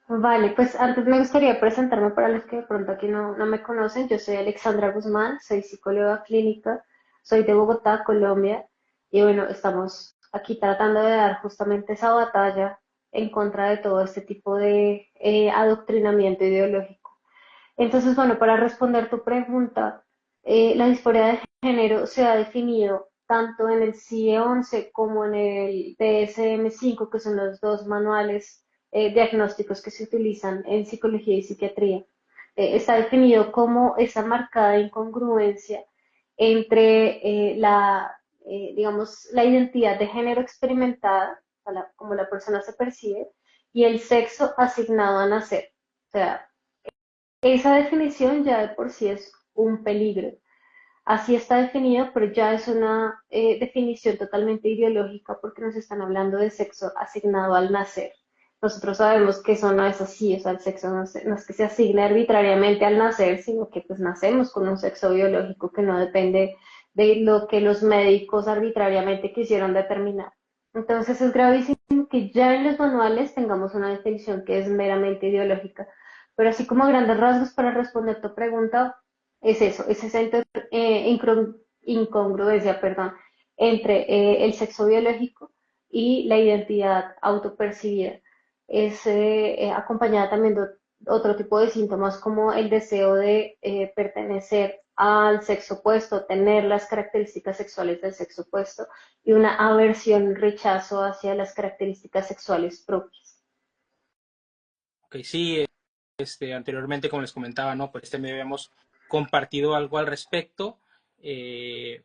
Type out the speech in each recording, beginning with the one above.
Vale, pues antes me gustaría presentarme para los que de pronto aquí no me conocen. Yo soy Alexandra Guzmán, soy psicóloga clínica, soy de Bogotá, Colombia, y bueno, estamos aquí tratando de dar justamente esa batalla en contra de todo este tipo de adoctrinamiento ideológico. Entonces, bueno, para responder tu pregunta, la disforia de género se ha definido tanto en el CIE-11 como en el DSM-5, que son los dos manuales diagnósticos que se utilizan en psicología y psiquiatría. Está definido como esa marcada incongruencia entre digamos, la identidad de género experimentada, como la persona se percibe, y el sexo asignado a nacer. O sea, esa definición ya de por sí es un peligro. Así está definido, pero ya es una definición totalmente ideológica porque nos están hablando de sexo asignado al nacer. Nosotros sabemos que eso no es así, o sea, el sexo no es que se asigne arbitrariamente al nacer, sino que pues nacemos con un sexo biológico que no depende de lo que los médicos arbitrariamente quisieron determinar. Entonces es gravísimo que ya en los manuales tengamos una definición que es meramente ideológica. Pero así como a grandes rasgos para responder tu pregunta, es eso, es esa incongruencia, perdón, entre el sexo biológico y la identidad autopercibida. Es acompañada también de otro tipo de síntomas como el deseo de pertenecer al sexo opuesto, tener las características sexuales del sexo opuesto y una aversión, rechazo hacia las características sexuales propias. Ok, sí, anteriormente, como les comentaba, ¿no? Por este medio habíamos compartido algo al respecto eh,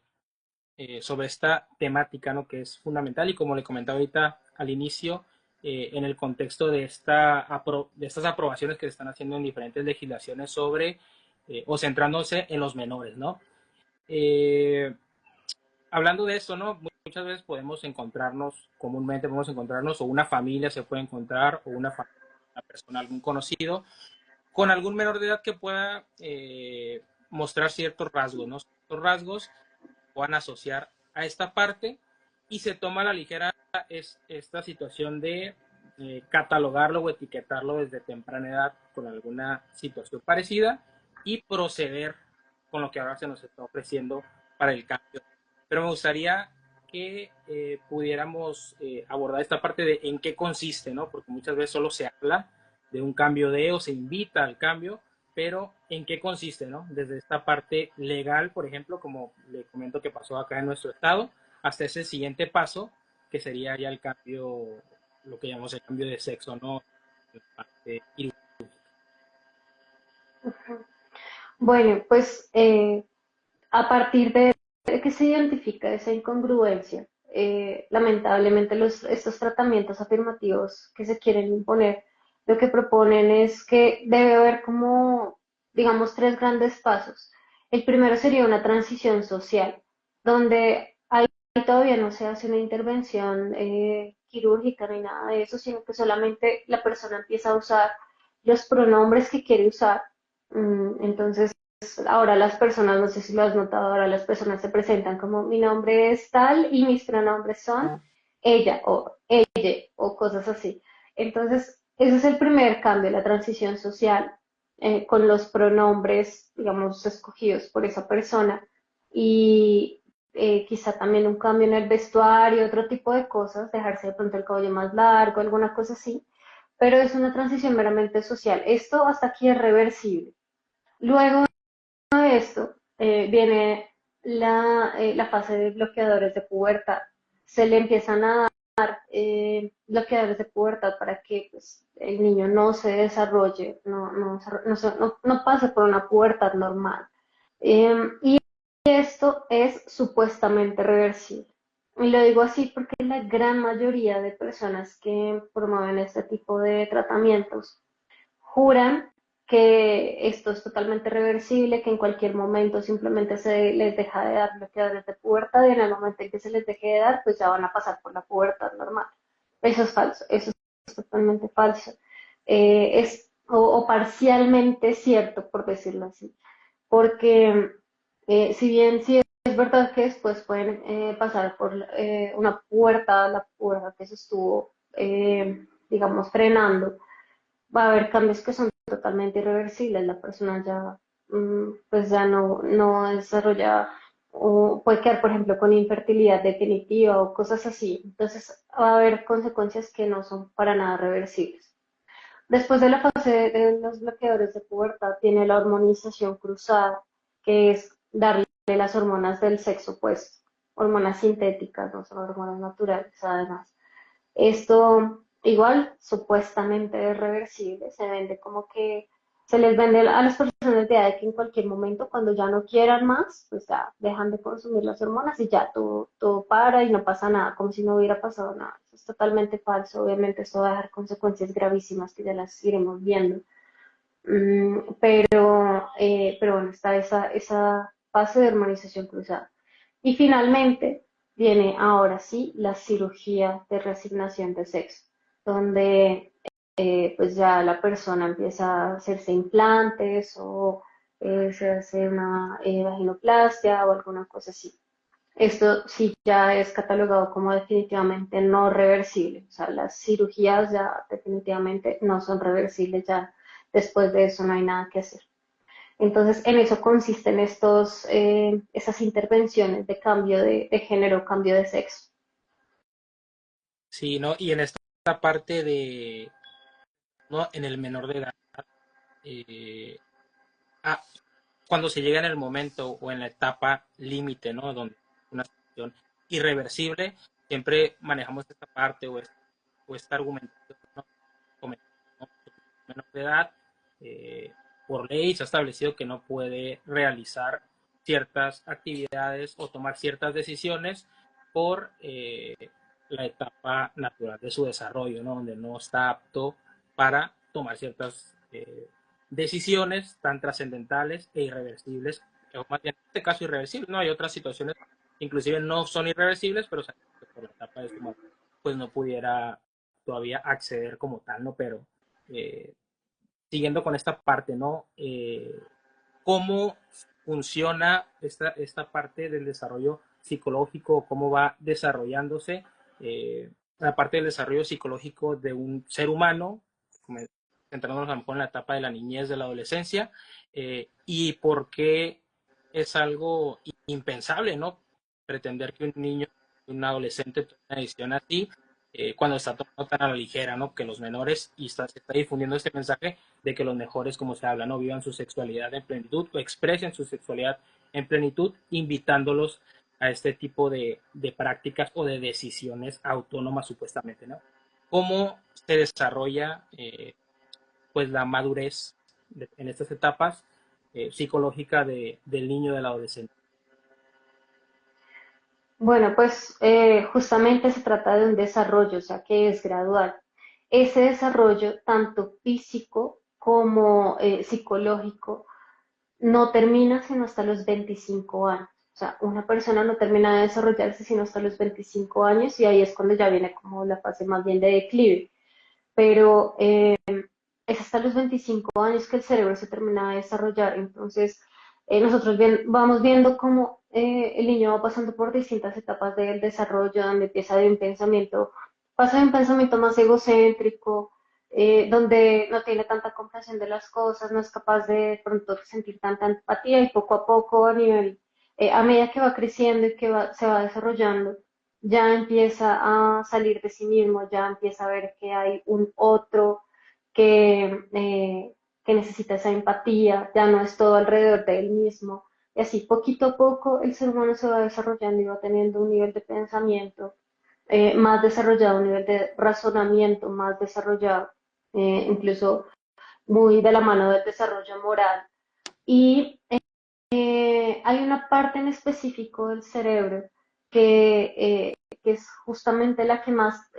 sobre esta temática, ¿no? Que es fundamental y como le comentaba ahorita al inicio, en el contexto de, de estas aprobaciones que se están haciendo en diferentes legislaciones sobre o centrándose en los menores, ¿no? Eh, Hablando de eso, ¿no? Muchas veces podemos encontrarnos, comúnmente podemos encontrarnos, o una familia se puede encontrar, o una persona, algún conocido, con algún menor de edad que pueda mostrar ciertos rasgos, ¿no? Ciertos rasgos puedan asociar a esta parte y se toma a la ligera esta situación de catalogarlo o etiquetarlo desde temprana edad con alguna situación parecida y proceder con lo que ahora se nos está ofreciendo para el cambio. Pero me gustaría que pudiéramos abordar esta parte de en qué consiste, ¿no? Porque muchas veces solo se habla de un cambio de o se invita al cambio, pero ¿en qué consiste, no? Desde esta parte legal, por ejemplo, como le comento que pasó acá en nuestro estado, hasta ese siguiente paso, que sería ya el cambio, lo que llamamos el cambio de sexo, ¿no? La parte Bueno, pues a partir de que se identifica esa incongruencia, lamentablemente estos tratamientos afirmativos que se quieren imponer, lo que proponen es que debe haber como, digamos, tres grandes pasos. El primero sería una transición social, donde ahí todavía no se hace una intervención quirúrgica ni nada de eso, sino que solamente la persona empieza a usar los pronombres que quiere usar. Entonces, ahora las personas, no sé si lo has notado, ahora las personas se presentan como mi nombre es tal y mis pronombres son ella o ella o cosas así. Entonces, ese es el primer cambio, la transición social con los pronombres, digamos, escogidos por esa persona y quizá también un cambio en el vestuario, otro tipo de cosas, dejarse de pronto el cabello más largo, alguna cosa así, pero es una transición meramente social. Esto hasta aquí es reversible. Luego de esto viene la fase de bloqueadores de pubertad. Se le empiezan a dar bloqueadores de pubertad para que pues, el niño no se desarrolle, no pase por una pubertad normal. Y esto es supuestamente reversible. Y lo digo así porque la gran mayoría de personas que promueven este tipo de tratamientos juran que esto es totalmente reversible, que en cualquier momento simplemente se les deja de dar bloqueadores de pubertad y en el momento en que se les deje de dar, pues ya van a pasar por la pubertad normal. Eso es falso, eso es totalmente falso. O parcialmente cierto, por decirlo así. Porque si bien sí es verdad que después pueden pasar por una puerta, la puerta que se estuvo, digamos, frenando, va a haber cambios que son totalmente irreversibles. La persona ya, pues ya no desarrolla o puede quedar, por ejemplo, con infertilidad definitiva o cosas así. Entonces, va a haber consecuencias que no son para nada reversibles. Después de la fase de los bloqueadores de pubertad, tiene la hormonización cruzada, que es darle las hormonas del sexo opuesto, hormonas sintéticas, no son hormonas naturales, además. Esto igual supuestamente es reversible, se vende como que se les vende a las personas la idea de que en cualquier momento, cuando ya no quieran más, pues ya dejan de consumir las hormonas y ya todo para y no pasa nada, como si no hubiera pasado nada. Eso es totalmente falso, obviamente eso va a dejar consecuencias gravísimas que ya las iremos viendo. Pero bueno, está esa fase de hormonización cruzada. Y finalmente viene ahora sí la cirugía de reasignación de sexo, donde pues ya la persona empieza a hacerse implantes o se hace una vaginoplastia o alguna cosa así. Esto sí ya es catalogado como definitivamente no reversible. O sea, las cirugías ya definitivamente no son reversibles, ya después de eso no hay nada que hacer. Entonces, en eso consisten esas intervenciones de cambio de género, cambio de sexo. Sí, ¿no? Y en esta parte de, ¿no? En el menor de edad, eh, ah, cuando se llega en el momento o en la etapa límite, ¿no? Donde una situación irreversible, siempre manejamos esta parte o esta argumentación, ¿no? ¿No? Menor de edad, eh, por ley se ha establecido que no puede realizar ciertas actividades o tomar ciertas decisiones por la etapa natural de su desarrollo, ¿no? Donde no está apto para tomar ciertas decisiones tan trascendentales e irreversibles, o más bien en este caso irreversibles, ¿no? Hay otras situaciones que inclusive no son irreversibles, pero por la etapa de su madurez, pues no pudiera todavía acceder como tal, ¿no? Pero eh, siguiendo con esta parte, ¿no? ¿Cómo funciona esta parte del desarrollo psicológico? ¿Cómo va desarrollándose la parte del desarrollo psicológico de un ser humano? Centrándonos a lo mejor en la etapa de la niñez, de la adolescencia, y por qué es algo impensable, ¿no? Pretender que un niño, un adolescente tome una decisión así, cuando está tomando tan a la ligera, ¿no? Que los menores, y se está difundiendo este mensaje de que los mejores, como se habla, no vivan su sexualidad en plenitud o expresen su sexualidad en plenitud, invitándolos a este tipo de prácticas o de decisiones autónomas supuestamente, ¿no? ¿Cómo se desarrolla pues la madurez en estas etapas psicológica del niño, del adolescente? Bueno, pues justamente se trata de un desarrollo, o sea, que es gradual. Ese desarrollo, tanto físico como psicológico, no termina sino hasta los 25 años. O sea, una persona no termina de desarrollarse sino hasta los 25 años y ahí es cuando ya viene como la fase más bien de declive. Pero es hasta los 25 años que el cerebro se termina de desarrollar. Entonces, nosotros vamos viendo cómo el niño va pasando por distintas etapas del desarrollo, donde empieza de un pensamiento, pasa de un pensamiento más egocéntrico, donde no tiene tanta comprensión de las cosas, no es capaz de pronto sentir tanta empatía y poco a poco a medida que va creciendo y que se va desarrollando, ya empieza a salir de sí mismo, ya empieza a ver que hay un otro que necesita esa empatía, ya no es todo alrededor de él mismo. Y así poquito a poco el ser humano se va desarrollando y va teniendo un nivel de pensamiento más desarrollado, un nivel de razonamiento más desarrollado, incluso muy de la mano del desarrollo moral. Y hay una parte en específico del cerebro que es justamente la que más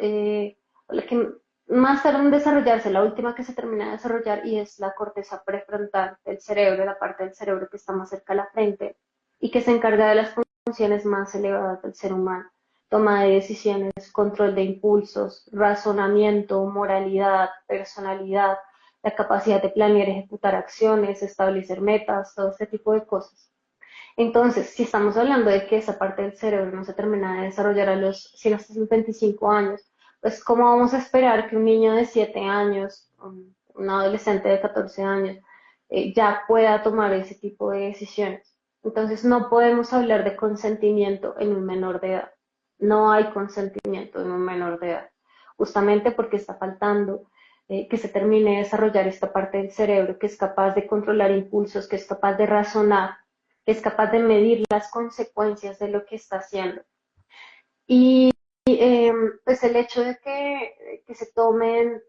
tarda en desarrollarse, la última que se termina de desarrollar y es la corteza prefrontal del cerebro, la parte del cerebro que está más cerca a la frente y que se encarga de las funciones más elevadas del ser humano. Toma de decisiones, control de impulsos, razonamiento, moralidad, personalidad, la capacidad de planear y ejecutar acciones, establecer metas, todo este tipo de cosas. Entonces, si estamos hablando de que esa parte del cerebro no se termina de desarrollar hasta los 25 años, pues ¿cómo vamos a esperar que un niño de 7 años, un adolescente de 14 años ya pueda tomar ese tipo de decisiones. Entonces no podemos hablar de consentimiento en un menor de edad. No hay consentimiento en un menor de edad, justamente porque está faltando que se termine de desarrollar esta parte del cerebro que es capaz de controlar impulsos, que es capaz de razonar, que es capaz de medir las consecuencias de lo que está haciendo. Y pues el hecho de que se tomen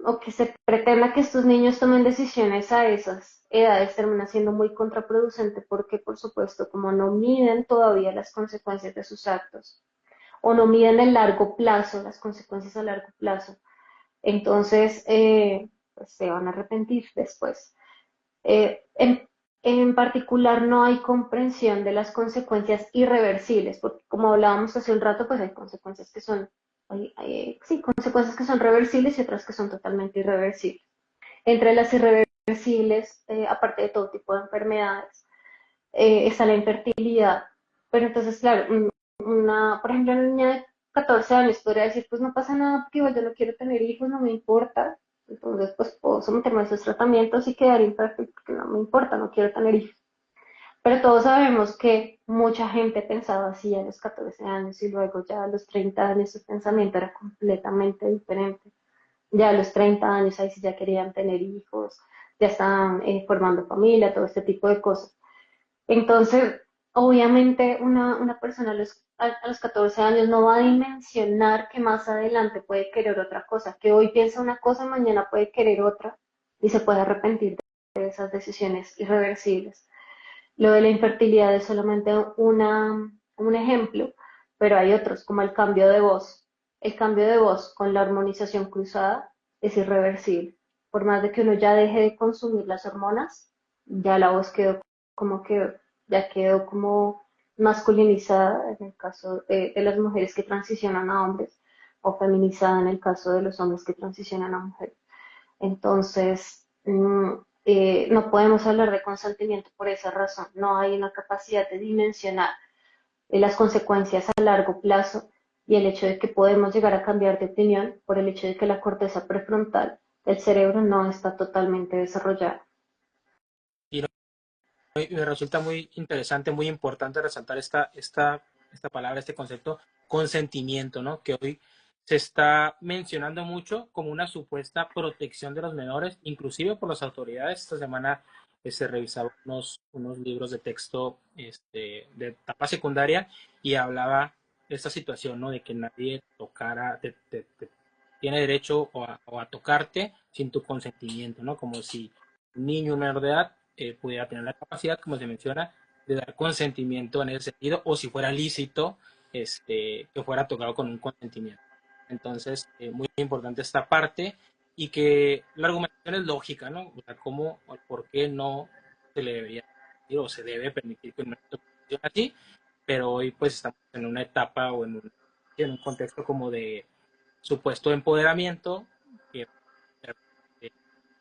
o que se pretenda que estos niños tomen decisiones a esas edades termina siendo muy contraproducente porque, por supuesto, como no miden todavía las consecuencias de sus actos o no miden el largo plazo, las consecuencias a largo plazo, entonces pues se van a arrepentir después. Eh, en, en particular, no hay comprensión de las consecuencias irreversibles, porque como hablábamos hace un rato, pues hay consecuencias que son, sí, consecuencias que son reversibles y otras que son totalmente irreversibles. Entre las irreversibles, aparte de todo tipo de enfermedades, está la infertilidad. Pero entonces, claro, por ejemplo, una niña de 14 años podría decir, pues no pasa nada porque igual yo no quiero tener hijos, no me importa. Entonces, pues puedo someterme a esos tratamientos y quedar infértil porque no me importa, no quiero tener hijos. Pero todos sabemos que mucha gente pensaba así a los 14 años y luego ya a los 30 años su pensamiento era completamente diferente. Ya a los 30 años ahí sí ya querían tener hijos, ya estaban formando familia, todo este tipo de cosas. Entonces, obviamente una persona a los 14 años no va a dimensionar que más adelante puede querer otra cosa, que hoy piensa una cosa, mañana puede querer otra y se puede arrepentir de esas decisiones irreversibles. Lo de la infertilidad es solamente un ejemplo, pero hay otros, como el cambio de voz. El cambio de voz con la hormonización cruzada es irreversible. Por más de que uno ya deje de consumir las hormonas, ya la voz quedó como quedó, ya quedó como masculinizada en el caso de las mujeres que transicionan a hombres o feminizada en el caso de los hombres que transicionan a mujeres. Entonces, no podemos hablar de consentimiento por esa razón. No hay una capacidad de dimensionar las consecuencias a largo plazo y el hecho de que podemos llegar a cambiar de opinión por el hecho de que la corteza prefrontal del cerebro no está totalmente desarrollada. Y me resulta muy interesante, muy importante resaltar esta palabra, este concepto, consentimiento, ¿no? Que hoy se está mencionando mucho como una supuesta protección de los menores, inclusive por las autoridades. Esta semana se revisaba unos libros de texto de etapa secundaria y hablaba de esta situación, ¿no? De que nadie tocara, tiene derecho o a tocarte sin tu consentimiento, ¿no? Como si un niño menor de edad pudiera tener la capacidad, como se menciona, de dar consentimiento en ese sentido, o si fuera lícito, que fuera tocado con un consentimiento. Entonces, muy importante esta parte y que la argumentación es lógica, ¿no? O sea, cómo o por qué no se le debería permitir o se debe permitir que un acto funcione así, pero hoy pues estamos en una etapa o en un contexto como de supuesto empoderamiento, que de,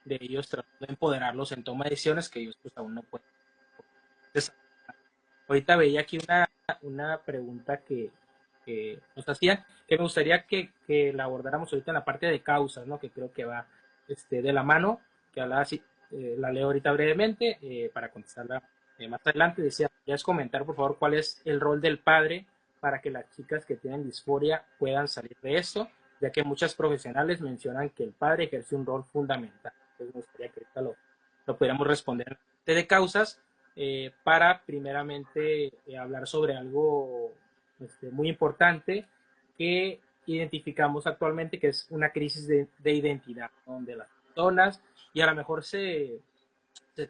de ellos tratando de empoderarlos en toma de decisiones que ellos pues aún no pueden. Entonces, ahorita veía aquí una pregunta que nos hacían, que me gustaría que la abordáramos ahorita en la parte de causas, ¿no? Que creo que va de la mano, que hablaba así, la leo ahorita brevemente para contestarla más adelante. Decía, ¿quieres comentar por favor cuál es el rol del padre para que las chicas que tienen disforia puedan salir de esto? Ya que muchas profesionales mencionan que el padre ejerce un rol fundamental. Entonces me gustaría que ahorita lo pudiéramos responder en la parte de causas para primeramente hablar sobre algo muy importante que identificamos actualmente, que es una crisis de identidad, ¿no? Donde las personas, y a lo mejor se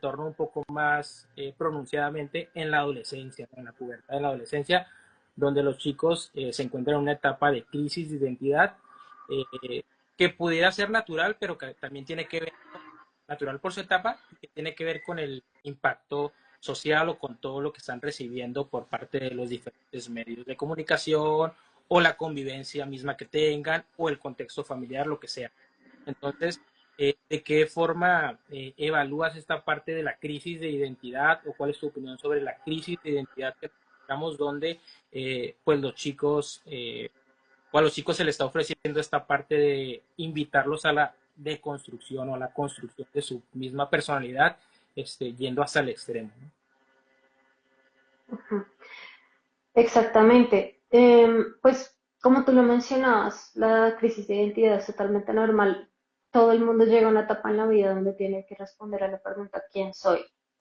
torna un poco más pronunciadamente en la adolescencia, ¿no? En la pubertad de la adolescencia, donde los chicos se encuentran en una etapa de crisis de identidad que pudiera ser natural, pero que también tiene que ver, natural por su etapa, que tiene que ver con el impacto social o con todo lo que están recibiendo por parte de los diferentes medios de comunicación o la convivencia misma que tengan o el contexto familiar, lo que sea. Entonces, ¿de qué forma evalúas esta parte de la crisis de identidad o cuál es tu opinión sobre la crisis de identidad que estamos donde pues los chicos o a los chicos se les está ofreciendo esta parte de invitarlos a la deconstrucción o a la construcción de su misma personalidad, yendo hasta el extremo, ¿no? Ujú. Exactamente. Pues como tú lo mencionabas, la crisis de identidad es totalmente normal. Todo el mundo llega a una etapa en la vida donde tiene que responder a la pregunta ¿quién soy?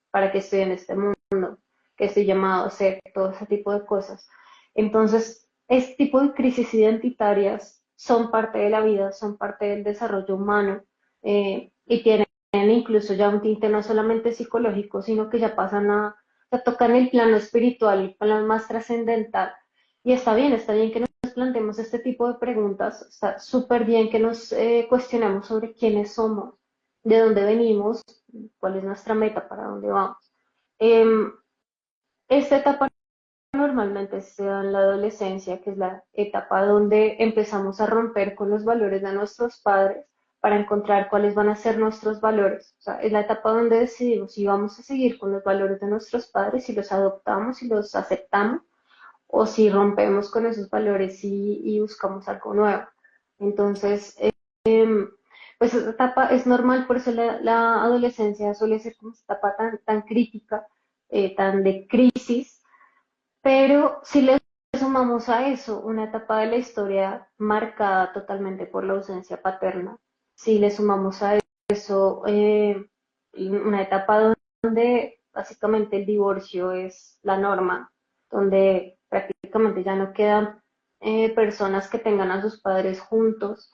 ¿Para qué estoy en este mundo? ¿Qué estoy llamado a hacer? Todo ese tipo de cosas. Entonces, este tipo de crisis identitarias son parte de la vida, son parte del desarrollo humano, y tienen incluso ya un tinte no solamente psicológico, sino que ya pasan a tocan el plano espiritual, el plano más trascendental. Y está bien que nos planteemos este tipo de preguntas, está súper bien que nos cuestionemos sobre quiénes somos, de dónde venimos, cuál es nuestra meta, para dónde vamos. Eh, esta etapa normalmente se da en la adolescencia, que es la etapa donde empezamos a romper con los valores de nuestros padres para encontrar cuáles van a ser nuestros valores. O sea, es la etapa donde decidimos si vamos a seguir con los valores de nuestros padres, si los adoptamos, si los aceptamos, o si rompemos con esos valores y buscamos algo nuevo. Entonces, pues esta etapa es normal, por eso la adolescencia suele ser como esta etapa tan crítica, tan de crisis, pero si le sumamos a eso una etapa de la historia marcada totalmente por la ausencia paterna, si le sumamos a eso una etapa donde básicamente el divorcio es la norma, donde prácticamente ya no quedan personas que tengan a sus padres juntos,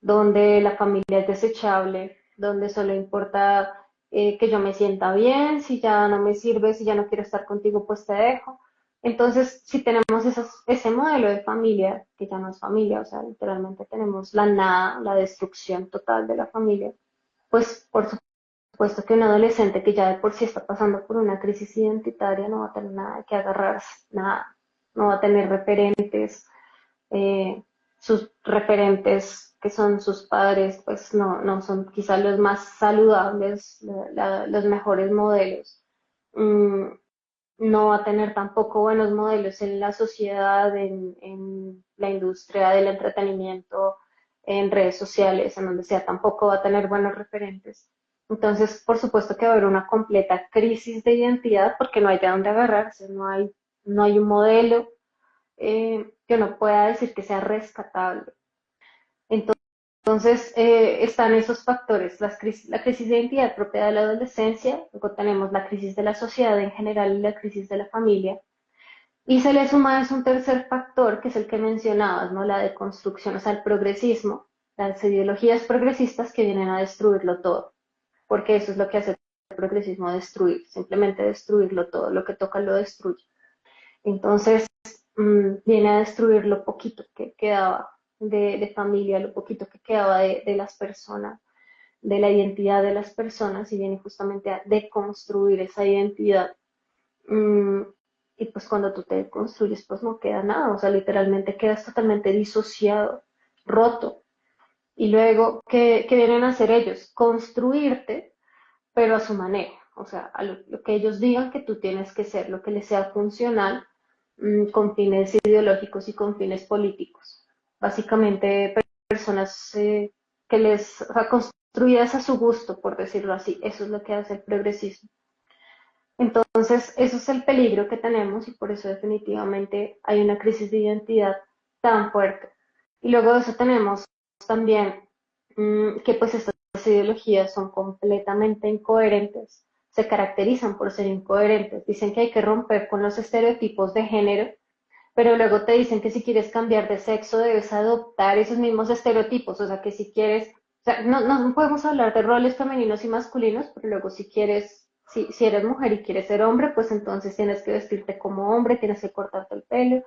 donde la familia es desechable, donde solo importa que yo me sienta bien, si ya no me sirve, si ya no quiero estar contigo, pues te dejo. Entonces, si tenemos ese modelo de familia, que ya no es familia, o sea, literalmente tenemos la nada, la destrucción total de la familia, pues por supuesto que un adolescente que ya de por sí está pasando por una crisis identitaria no va a tener nada que agarrarse, nada, no va a tener referentes, eh, sus referentes que son sus padres, pues no son quizás los más saludables, los mejores modelos. Mm, no va a tener tampoco buenos modelos en la sociedad, en la industria del entretenimiento, en redes sociales, en donde sea, tampoco va a tener buenos referentes. Entonces, por supuesto que va a haber una completa crisis de identidad porque no hay de dónde agarrarse, no hay un modelo que uno pueda decir que sea rescatable. Entonces, están esos factores, la crisis de identidad propia de la adolescencia, luego tenemos la crisis de la sociedad en general y la crisis de la familia, y se le suma es un tercer factor, que es el que mencionabas, ¿no? La deconstrucción, o sea, el progresismo, las ideologías progresistas que vienen a destruirlo todo, porque eso es lo que hace el progresismo, destruir, simplemente destruirlo todo, lo que toca lo destruye. Entonces, viene a destruir lo poquito que quedaba de familia, lo poquito que quedaba de las personas, de la identidad de las personas, y viene justamente a deconstruir esa identidad. Mm, y pues cuando tú te construyes, pues no queda nada, o sea, literalmente quedas totalmente disociado, roto. Y luego, ¿qué vienen a hacer ellos? Construirte, pero a su manera, o sea, a lo que ellos digan que tú tienes que ser, lo que les sea funcional, con fines ideológicos y con fines políticos. Básicamente, personas que les, o sea, construidas a su gusto, por decirlo así, eso es lo que hace el progresismo. Entonces, eso es el peligro que tenemos y por eso definitivamente hay una crisis de identidad tan fuerte. Y luego de eso tenemos también que pues estas ideologías son completamente incoherentes, se caracterizan por ser incoherentes. Dicen que hay que romper con los estereotipos de género, pero luego te dicen que si quieres cambiar de sexo debes adoptar esos mismos estereotipos, o sea que si quieres, o sea, no podemos hablar de roles femeninos y masculinos, pero luego si quieres, si eres mujer y quieres ser hombre, pues entonces tienes que vestirte como hombre, tienes que cortarte el pelo,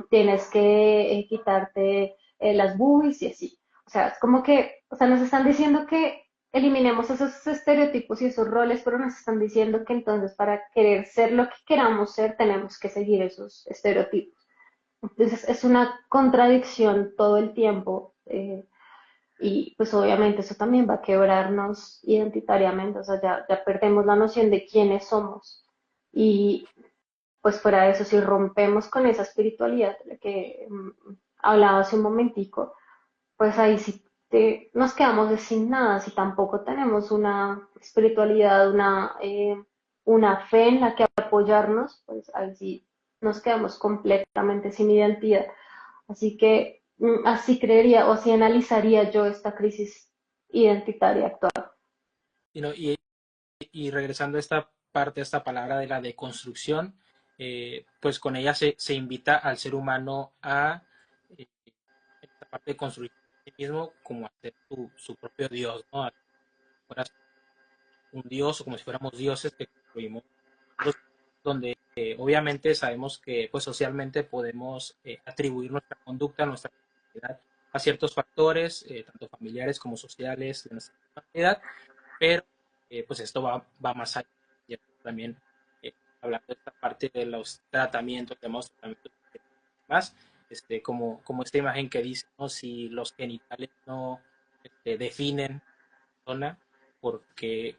tienes que quitarte las boobies y así. O sea, es como que, o sea, nos están diciendo que eliminemos esos estereotipos y esos roles, pero nos están diciendo que entonces para querer ser lo que queramos ser tenemos que seguir esos estereotipos. Entonces es una contradicción todo el tiempo, y pues obviamente eso también va a quebrarnos identitariamente, o sea, ya perdemos la noción de quiénes somos. Y pues fuera de eso, si rompemos con esa espiritualidad de la que hablaba hace un momentico, pues ahí sí nos quedamos de sin nada si tampoco tenemos una espiritualidad, una fe en la que apoyarnos, pues ahí sí nos quedamos completamente sin identidad. Así que así creería o así analizaría yo esta crisis identitaria actual. Y, no- y regresando a esta parte, a esta palabra de la deconstrucción, pues con ella se invita al ser humano a eh, esta parte de construir a sí mismo como a ser su propio Dios, ¿no? A fuera un Dios o como si fuéramos dioses que construimos nosotros, donde obviamente sabemos que pues socialmente podemos atribuir nuestra conducta, nuestra personalidad a ciertos factores, tanto familiares como sociales de nuestra personalidad, pero pues esto va más allá. Ya también hablando de esta parte de los tratamientos, llamamos tratamientos más, como esta imagen que dice, ¿no? Si los genitales no definen zona, porque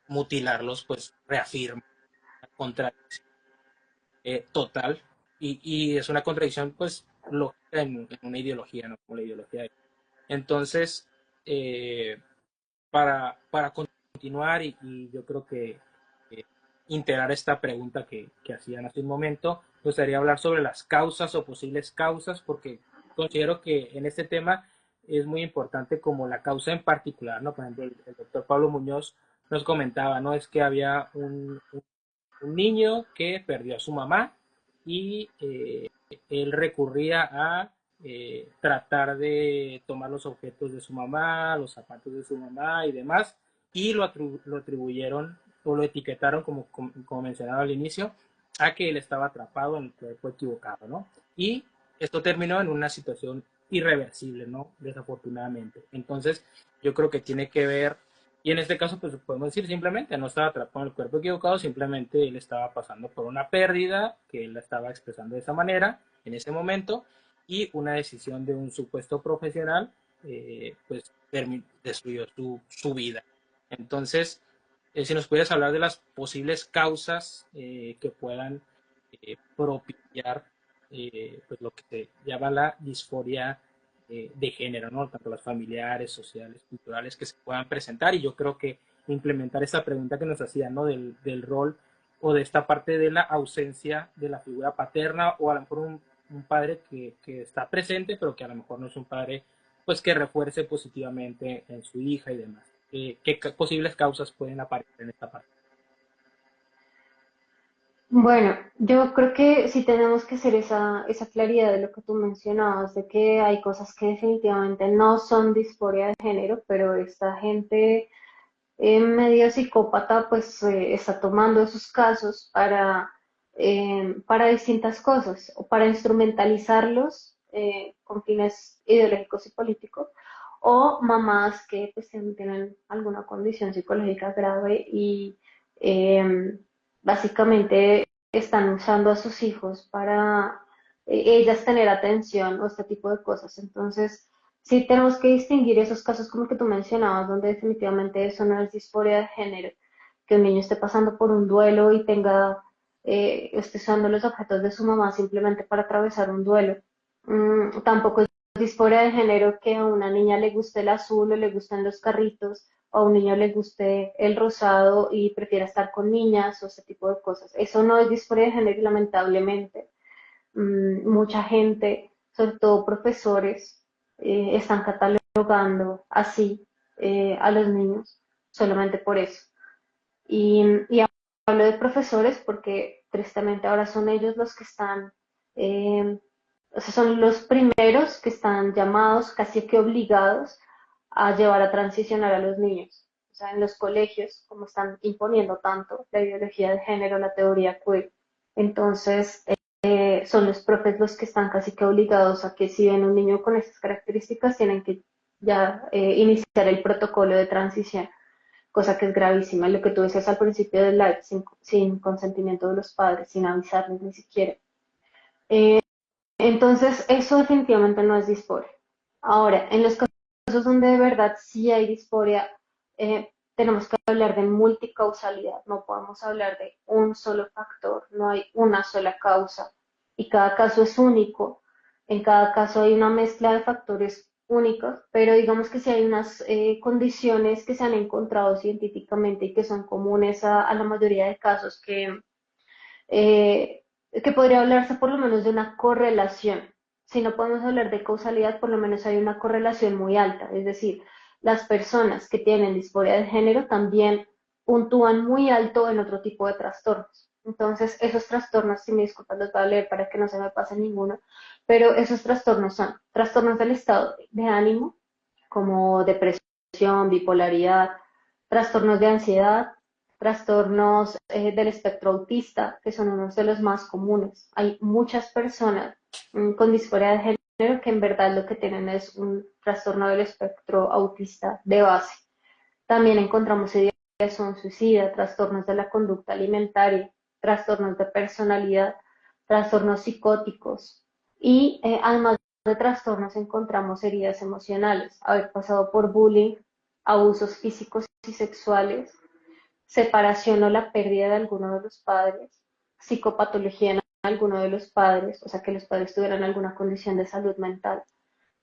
mutilarlos pues reafirma la contradicción total y es una contradicción pues lógica en una ideología, ¿no? Como la ideología. Entonces, eh, para continuar y yo creo que eh, integrar esta pregunta que hacían hace un momento, me gustaría hablar sobre las causas o posibles causas, porque considero que en este tema es muy importante como la causa en particular, ¿no? Por ejemplo, el doctor Pablo Muñoz nos comentaba, ¿no? Es que había un niño que perdió a su mamá y él recurría a tratar de tomar los objetos de su mamá, los zapatos de su mamá y demás, y lo atribuyeron o lo etiquetaron, como mencionaba al inicio, a que él estaba atrapado en el cuerpo equivocado, ¿no? Y esto terminó en una situación irreversible, ¿no? Desafortunadamente. Entonces, yo creo que tiene que ver y en este caso, pues podemos decir simplemente, no estaba atrapado en el cuerpo equivocado, simplemente él estaba pasando por una pérdida, que él la estaba expresando de esa manera, en ese momento, y una decisión de un supuesto profesional, pues destruyó su vida. Entonces, si nos pudieras hablar de las posibles causas que puedan propiciar pues lo que se llama la disforia de género, ¿no? Tanto las familiares, sociales, culturales que se puedan presentar. Y yo creo que implementar esta pregunta que nos hacían, ¿no? Del rol o de esta parte de la ausencia de la figura paterna o a lo mejor un padre que está presente, pero que a lo mejor no es un padre pues que refuerce positivamente en su hija y demás. ¿Qué posibles causas pueden aparecer en esta parte? Bueno, yo creo que sí tenemos que hacer esa claridad de lo que tú mencionabas, de que hay cosas que definitivamente no son disforia de género, pero esta gente medio psicópata pues está tomando esos casos para distintas cosas o para instrumentalizarlos con fines ideológicos y políticos o mamás que pues tienen alguna condición psicológica grave y eh, básicamente están usando a sus hijos para ellas tener atención o este tipo de cosas. Entonces, sí, tenemos que distinguir esos casos como que tú mencionabas, donde definitivamente eso no es disforia de género, que un niño esté pasando por un duelo y esté usando los objetos de su mamá simplemente para atravesar un duelo. Tampoco es disforia de género que a una niña le guste el azul o le gusten los carritos, o a un niño le guste el rosado y prefiera estar con niñas o ese tipo de cosas. Eso no es disforia de género y lamentablemente mucha gente, sobre todo profesores, están catalogando así a los niños solamente por eso. Y hablo de profesores porque tristemente ahora son ellos los que están, eh, o sea, son los primeros que están llamados, casi que obligados, a llevar a transicionar a los niños. O sea, en los colegios, como están imponiendo tanto la ideología de género, la teoría queer, entonces son los profes los que están casi que obligados a que si ven un niño con esas características, tienen que ya iniciar el protocolo de transición, cosa que es gravísima. Lo que tú decías al principio del live, sin consentimiento de los padres, sin avisarles ni siquiera. Entonces, eso definitivamente no es disforia. Ahora, en los casos donde de verdad sí hay disforia, tenemos que hablar de multicausalidad, no podemos hablar de un solo factor, no hay una sola causa y cada caso es único. En cada caso hay una mezcla de factores únicos, pero digamos que sí hay unas condiciones que se han encontrado científicamente y que son comunes a la mayoría de casos eh, que podría hablarse por lo menos de una correlación. Si no podemos hablar de causalidad, por lo menos hay una correlación muy alta. Es decir, las personas que tienen disforia de género también puntúan muy alto en otro tipo de trastornos. Entonces, esos trastornos, si me disculpan, los voy a leer para que no se me pase ninguno, pero esos trastornos son trastornos del estado de ánimo, como depresión, bipolaridad, trastornos de ansiedad, trastornos del espectro autista, que son unos de los más comunes. Hay muchas personas con disforia de género que en verdad lo que tienen es un trastorno del espectro autista de base. También encontramos ideación suicida, trastornos de la conducta alimentaria, trastornos de personalidad, trastornos psicóticos y además de trastornos encontramos heridas emocionales, haber pasado por bullying, abusos físicos y sexuales, separación o la pérdida de alguno de los padres, psicopatología en alguno de los padres, o sea que los padres tuvieran alguna condición de salud mental,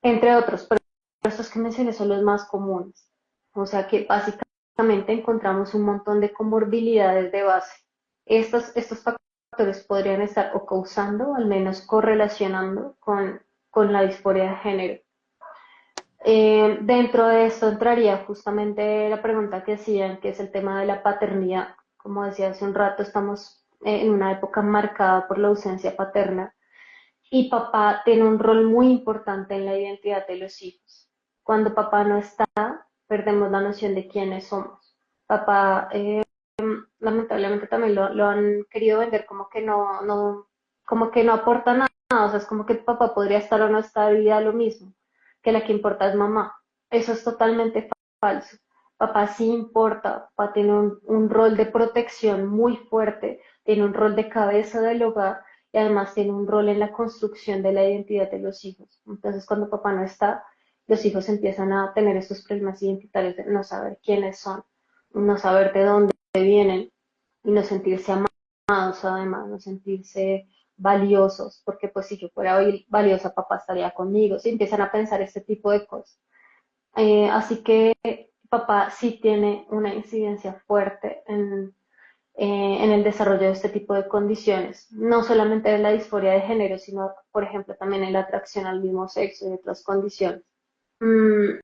entre otros, pero estos que mencioné son los más comunes. O sea que básicamente encontramos un montón de comorbilidades de base. Estos factores podrían estar o causando, o al menos correlacionando con la disforia de género. Dentro de esto entraría justamente la pregunta que hacían, que es el tema de la paternidad. Como decía hace un rato, estamos en una época marcada por la ausencia paterna y papá tiene un rol muy importante en la identidad de los hijos. Cuando papá no está, perdemos la noción de quiénes somos. Papá, lamentablemente también lo han querido vender como que como que no aporta nada, o sea, es como que papá podría estar o no estar y da lo mismo, que la que importa es mamá. Eso es totalmente falso. Papá sí importa, papá tiene un rol de protección muy fuerte, tiene un rol de cabeza del hogar y además tiene un rol en la construcción de la identidad de los hijos. Entonces, cuando papá no está, los hijos empiezan a tener estos problemas identitarios de no saber quiénes son, no saber de dónde vienen y no sentirse amados, además, no sentirse valiosos, porque pues si yo fuera hoy valiosa, papá estaría conmigo. Se empiezan a pensar este tipo de cosas. Así que papá sí tiene una incidencia fuerte en el desarrollo de este tipo de condiciones, no solamente en la disforia de género, sino, por ejemplo, también en la atracción al mismo sexo y otras condiciones. Mm,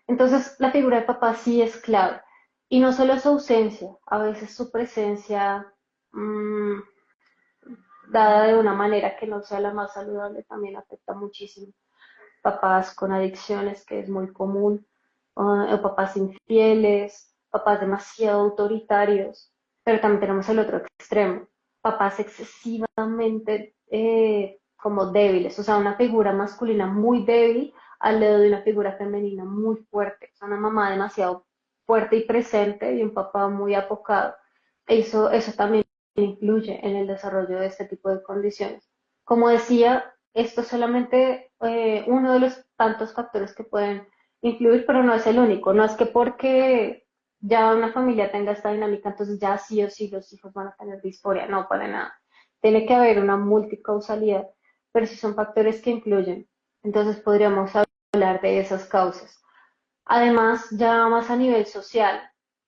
entonces, la figura de papá sí es clave. Y no solo su ausencia, a veces su presencia mmm, dada de una manera que no sea la más saludable también afecta muchísimo. Papás con adicciones, que es muy común, o papás infieles, papás demasiado autoritarios, pero también tenemos el otro extremo, papás excesivamente como débiles, o sea, una figura masculina muy débil al lado de una figura femenina muy fuerte, o sea, una mamá demasiado fuerte y presente y un papá muy apocado. Eso también influye en el desarrollo de este tipo de condiciones. Como decía, esto es solamente uno de los tantos factores que pueden influir, pero no es el único. No es que porque ya una familia tenga esta dinámica, entonces ya sí o sí los hijos van a tener disforia. No, para nada. Tiene que haber una multicausalidad, pero sí son factores que influyen. Entonces podríamos hablar de esas causas. Además, ya más a nivel social,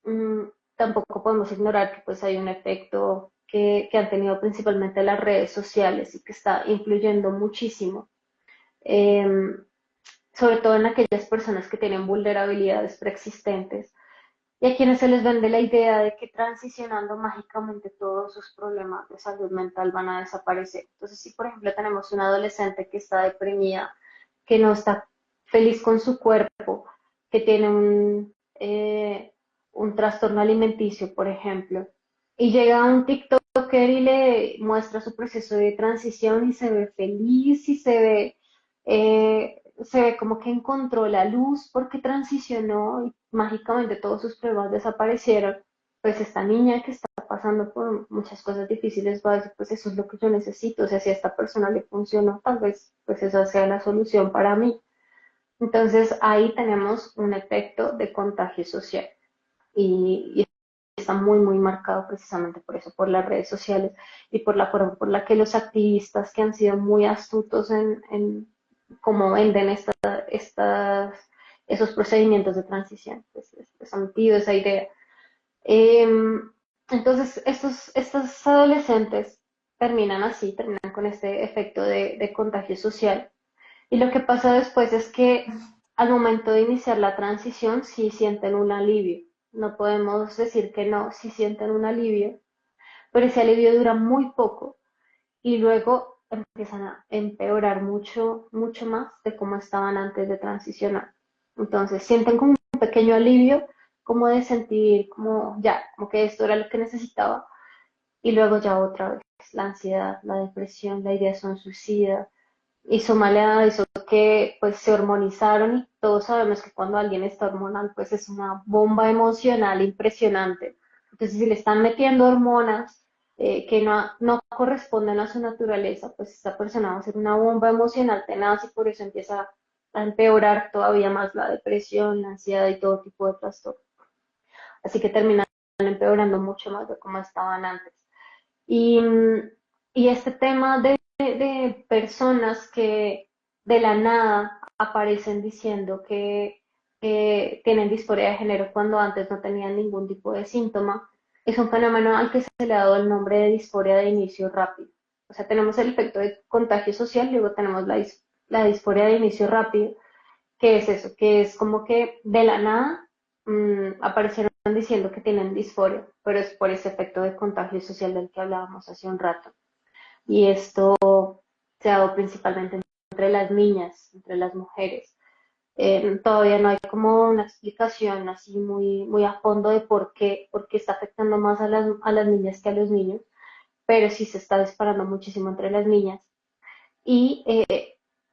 mmm, tampoco podemos ignorar que pues hay un efecto que han tenido principalmente las redes sociales y que está influyendo muchísimo, eh, sobre todo en aquellas personas que tienen vulnerabilidades preexistentes y a quienes se les vende la idea de que transicionando mágicamente todos sus problemas de salud mental van a desaparecer. Entonces, si por ejemplo tenemos una adolescente que está deprimida, que no está feliz con su cuerpo, que tiene un trastorno alimenticio, por ejemplo, y llega a un TikToker y le muestra su proceso de transición y se ve feliz y se ve como que encontró la luz porque transicionó y mágicamente todos sus problemas desaparecieron, pues esta niña que está pasando por muchas cosas difíciles va a decir, pues eso es lo que yo necesito, o sea, si a esta persona le funcionó, tal vez pues esa sea la solución para mí. Entonces ahí tenemos un efecto de contagio social y está muy, muy marcado precisamente por eso, por las redes sociales y por la forma por la que los activistas que han sido muy astutos cómo venden esos procedimientos de transición. Pues, les han metido esa idea. Em, entonces, estos adolescentes terminan así, terminan con este efecto de contagio social. Y lo que pasa después es que al momento de iniciar la transición, sí sienten un alivio. No podemos decir que no, sí sienten un alivio, pero ese alivio dura muy poco y luego empiezan a empeorar mucho, mucho más de cómo estaban antes de transicionar. Entonces sienten como un pequeño alivio, como de sentir como ya, como que esto era lo que necesitaba, y luego ya otra vez la ansiedad, la depresión, la ideación suicida, y súmale a eso que pues se hormonizaron y todos sabemos que cuando alguien está hormonal pues es una bomba emocional impresionante. Entonces si le están metiendo hormonas que no corresponden a su naturaleza, pues esta persona va a ser una bomba emocional tenaz y por eso empieza a empeorar todavía más la depresión, la ansiedad y todo tipo de trastornos. Así que terminan empeorando mucho más de cómo estaban antes. Y, y este tema de personas que de la nada aparecen diciendo que tienen disforia de género cuando antes no tenían ningún tipo de síntoma, es un fenómeno al que se le ha dado el nombre de disforia de inicio rápido. O sea, tenemos el efecto de contagio social, luego tenemos la disforia de inicio rápido, que es eso, que es como que de la nada aparecieron diciendo que tienen disforia, pero es por ese efecto de contagio social del que hablábamos hace un rato. Y esto se ha dado principalmente entre las niñas, entre las mujeres. Todavía no hay como una explicación así muy, muy a fondo de por qué está afectando más a las niñas que a los niños, pero sí se está disparando muchísimo entre las niñas. Y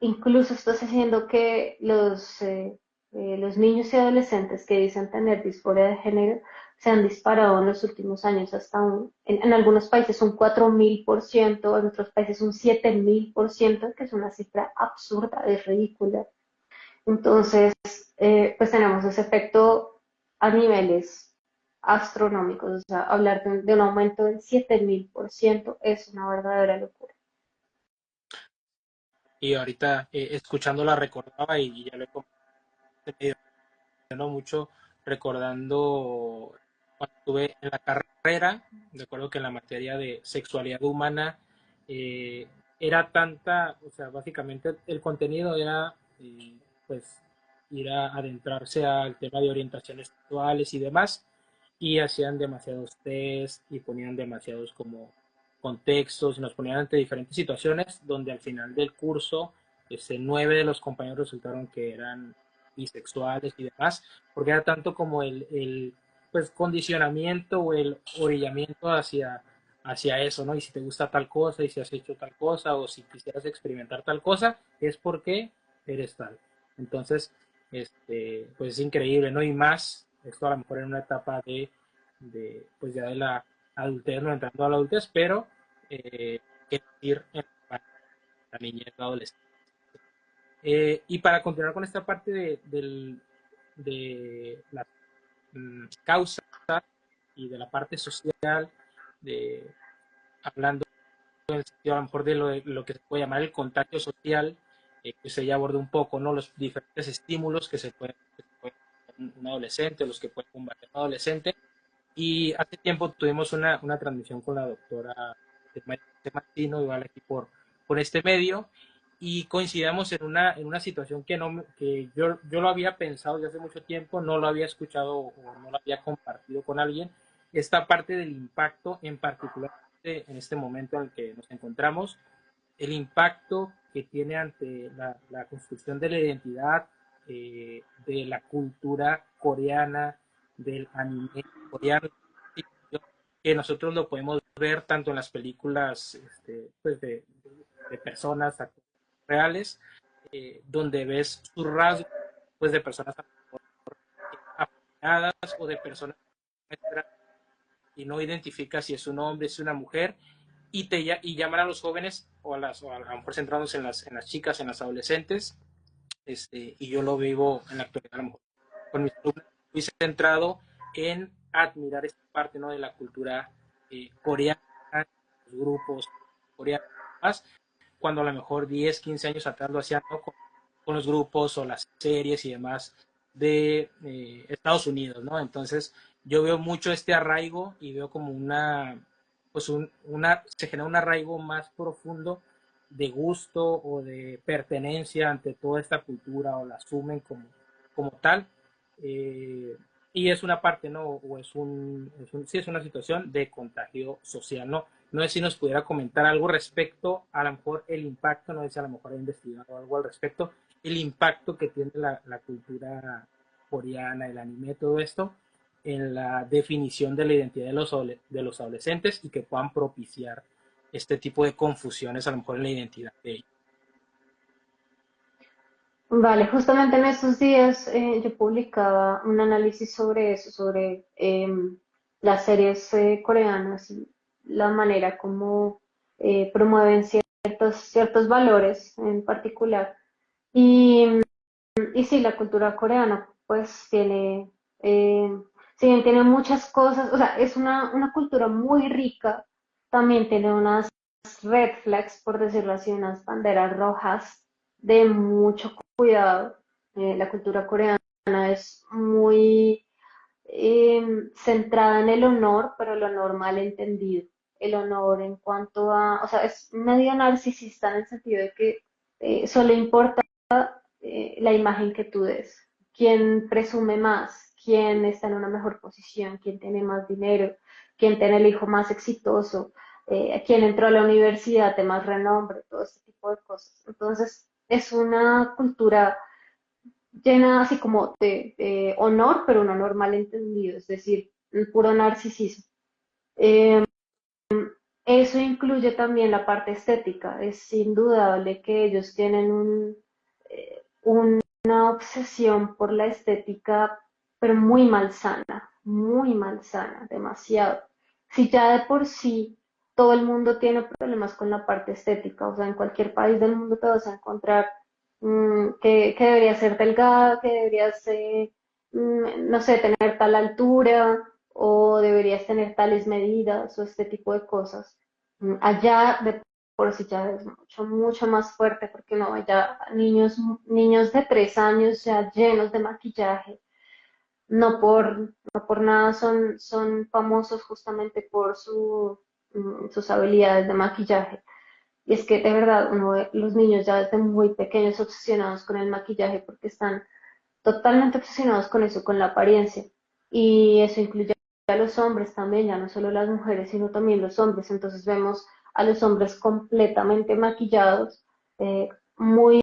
incluso estás haciendo que los niños y adolescentes que dicen tener disforia de género se han disparado en los últimos años hasta en algunos países un 4000%, en otros países un 7000%, que es una cifra absurda, es ridícula. Entonces, pues tenemos ese efecto a niveles astronómicos, o sea, hablar de un aumento del 7000% es una verdadera locura. Y ahorita escuchando la recordaba y ya lo he comentado mucho recordando cuando estuve en la carrera, recuerdo que en la materia de sexualidad humana eh, era tanta, o sea, básicamente el contenido era pues ir a adentrarse al tema de orientaciones sexuales y demás, y hacían demasiados test y ponían demasiados como contextos, y nos ponían ante diferentes situaciones donde al final del curso 9 de los compañeros resultaron que eran bisexuales y demás, porque era tanto como pues condicionamiento o el orillamiento hacia eso, ¿no? Y si te gusta tal cosa, y si has hecho tal cosa, o si quisieras experimentar tal cosa, es porque eres tal. Entonces, pues es increíble, ¿no? Y más, esto a lo mejor en una etapa pues ya de la adultez, no entrando a la adultez, pero qué decir en la niñez, la adolescencia. Y para continuar con esta parte de las causas y de la parte social, de, hablando en el sentido a lo mejor de lo que se puede llamar el contagio social, que se ya abordó un poco, ¿no? Los diferentes estímulos que se puede un adolescente, los que puede combatir un adolescente. Y hace tiempo tuvimos una transmisión con la doctora Martino, igual aquí por este medio, y coincidamos en una situación que yo lo había pensado desde hace mucho tiempo, no lo había escuchado o no lo había compartido con alguien, esta parte del impacto en particular en este momento en el que nos encontramos, el impacto que tiene ante la construcción de la identidad, de la cultura coreana, del anime coreano, que nosotros lo podemos ver tanto en las películas pues de personas reales, donde ves sus rasgos pues, de personas afeminadas o de personas y no identificas si es un hombre, si es una mujer, y llaman a los jóvenes o a lo mejor centrarnos en las chicas, en las adolescentes, y yo lo vivo en la actualidad a lo mejor con mis alumnos, muy centrado en admirar esta parte, ¿no? De la cultura coreana, los grupos coreanos, más, cuando a lo mejor 10 15 años atrás lo hacían, ¿no? con los grupos o las series y demás de Estados Unidos, ¿no? Entonces yo veo mucho este arraigo y veo como se genera un arraigo más profundo de gusto o de pertenencia ante toda esta cultura o la asumen como tal. Eh, y es una parte, ¿no? O sí, es una situación de contagio social, ¿no? No sé si nos pudiera comentar algo respecto a lo mejor el impacto, no sé si a lo mejor ha investigado algo al respecto, el impacto que tiene la cultura coreana, el anime, todo esto, en la definición de la identidad de los adolescentes y que puedan propiciar este tipo de confusiones a lo mejor en la identidad de ellos. Vale, justamente en estos días yo publicaba un análisis sobre eso, sobre las series coreanas y la manera como promueven ciertos valores en particular. Y, y sí, la cultura coreana pues tiene, eh, si bien tiene muchas cosas, o sea, es una cultura muy rica, también tiene unas red flags, por decirlo así, unas banderas rojas de mucho cuidado. La cultura coreana es muy centrada en el honor, pero el honor mal entendido. El honor en cuanto a, o sea, es medio narcisista en el sentido de que solo importa la imagen que tú des, quién presume más, quién está en una mejor posición, quién tiene más dinero, quién tiene el hijo más exitoso, quién entró a la universidad de más renombre, todo este tipo de cosas. Entonces, es una cultura llena así como de honor, pero un honor mal entendido, es decir, un puro narcisismo. Eh, Eso incluye también la parte estética. Es indudable que ellos tienen una obsesión por la estética, pero muy malsana, demasiado. Si ya de por sí todo el mundo tiene problemas con la parte estética, o sea, en cualquier país del mundo te vas a encontrar que debería ser delgada, que deberías, no sé, tener tal altura o deberías tener tales medidas o este tipo de cosas. Allá de por sí ya es mucho más fuerte porque no, allá niños de 3 años ya llenos de maquillaje, no por nada son famosos justamente por sus habilidades de maquillaje. Y es que de verdad uno ve los niños ya desde muy pequeños obsesionados con el maquillaje porque están totalmente obsesionados con eso, con la apariencia. Y eso incluye a los hombres también, ya no solo las mujeres, sino también los hombres. Entonces vemos a los hombres completamente maquillados, muy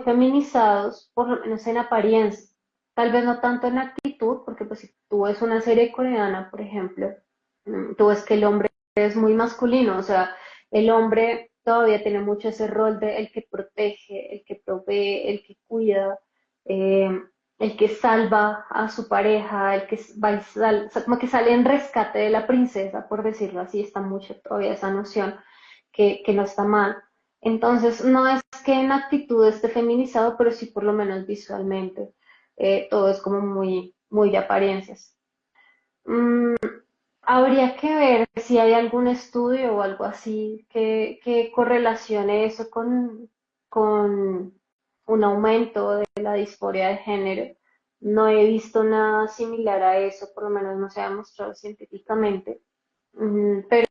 feminizados, por lo menos en apariencia. Tal vez no tanto en actitud, porque pues si tú ves una serie coreana, por ejemplo, tú ves que el hombre es muy masculino, o sea, el hombre todavía tiene mucho ese rol de el que protege, el que provee, el que cuida, eh, el que salva a su pareja, el que va y o sea, como que sale en rescate de la princesa, por decirlo así, está mucho todavía esa noción que no está mal. Entonces, no es que en actitud esté feminizado, pero sí por lo menos visualmente. Todo es como muy de apariencias. Mm, Habría que ver si hay algún estudio o algo así que correlacione eso con un aumento de la disforia de género. No he visto nada similar a eso, por lo menos no se ha demostrado científicamente. Pero,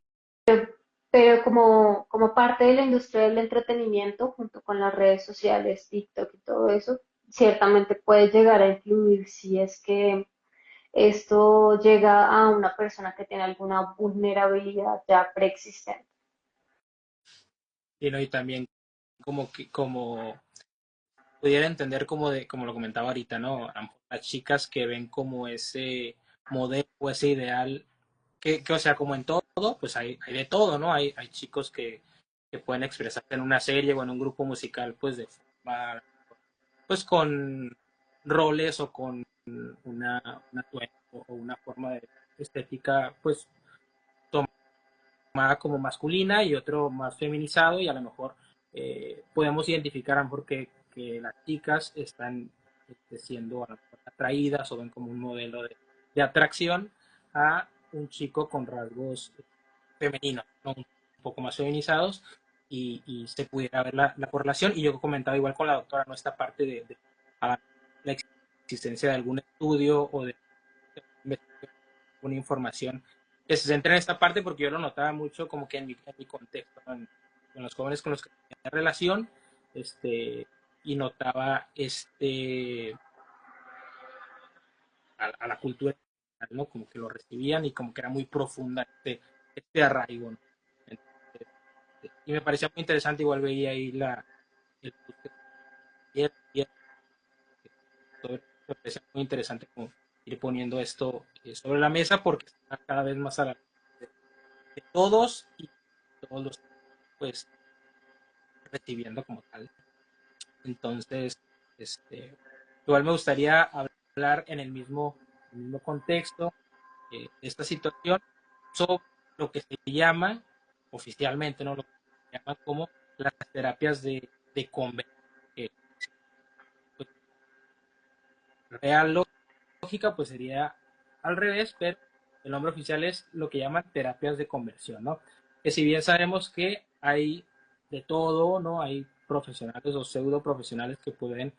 pero como parte de la industria del entretenimiento, junto con las redes sociales, TikTok y todo eso, ciertamente puede llegar a influir si es que esto llega a una persona que tiene alguna vulnerabilidad ya preexistente. Y, ¿no? Y también como pudiera entender como lo comentaba ahorita, ¿no? A lo mejor las chicas que ven como ese modelo o ese ideal, o sea, como en todo, pues hay de todo, ¿no? Hay chicos que pueden expresarse en una serie o en un grupo musical, pues de forma, pues con roles o con un atuendo o una forma de estética, pues tomada como masculina y otro más feminizado y a lo mejor podemos identificar a lo mejor que las chicas están siendo a lo mejor atraídas o ven como un modelo de atracción a un chico con rasgos femeninos, ¿no? Un poco más feminizados y se pudiera ver la correlación. Y yo comentaba igual con la doctora, ¿no? Esta parte de la existencia de algún estudio o de investigación, alguna información que se centre en esta parte, porque yo lo notaba mucho como que en mi contexto, ¿no? En los jóvenes con los que tenía relación, este, y notaba a la cultura, ¿no? Como que lo recibían y como que era muy profunda este arraigo, ¿no? Entonces, y me parecía muy interesante, igual veía ahí el y me parecía muy interesante como ir poniendo esto sobre la mesa porque está cada vez más a la de todos y todos los pues recibiendo como tal. Entonces, igual me gustaría hablar en el mismo contexto de esta situación sobre lo que se llama oficialmente, ¿no? Lo que se llama como las terapias de conversión. Que, pues, real lógica, pues sería al revés, pero el nombre oficial es lo que llaman terapias de conversión, ¿no? Que si bien sabemos que hay de todo, ¿no? Hay profesionales o pseudo profesionales que pueden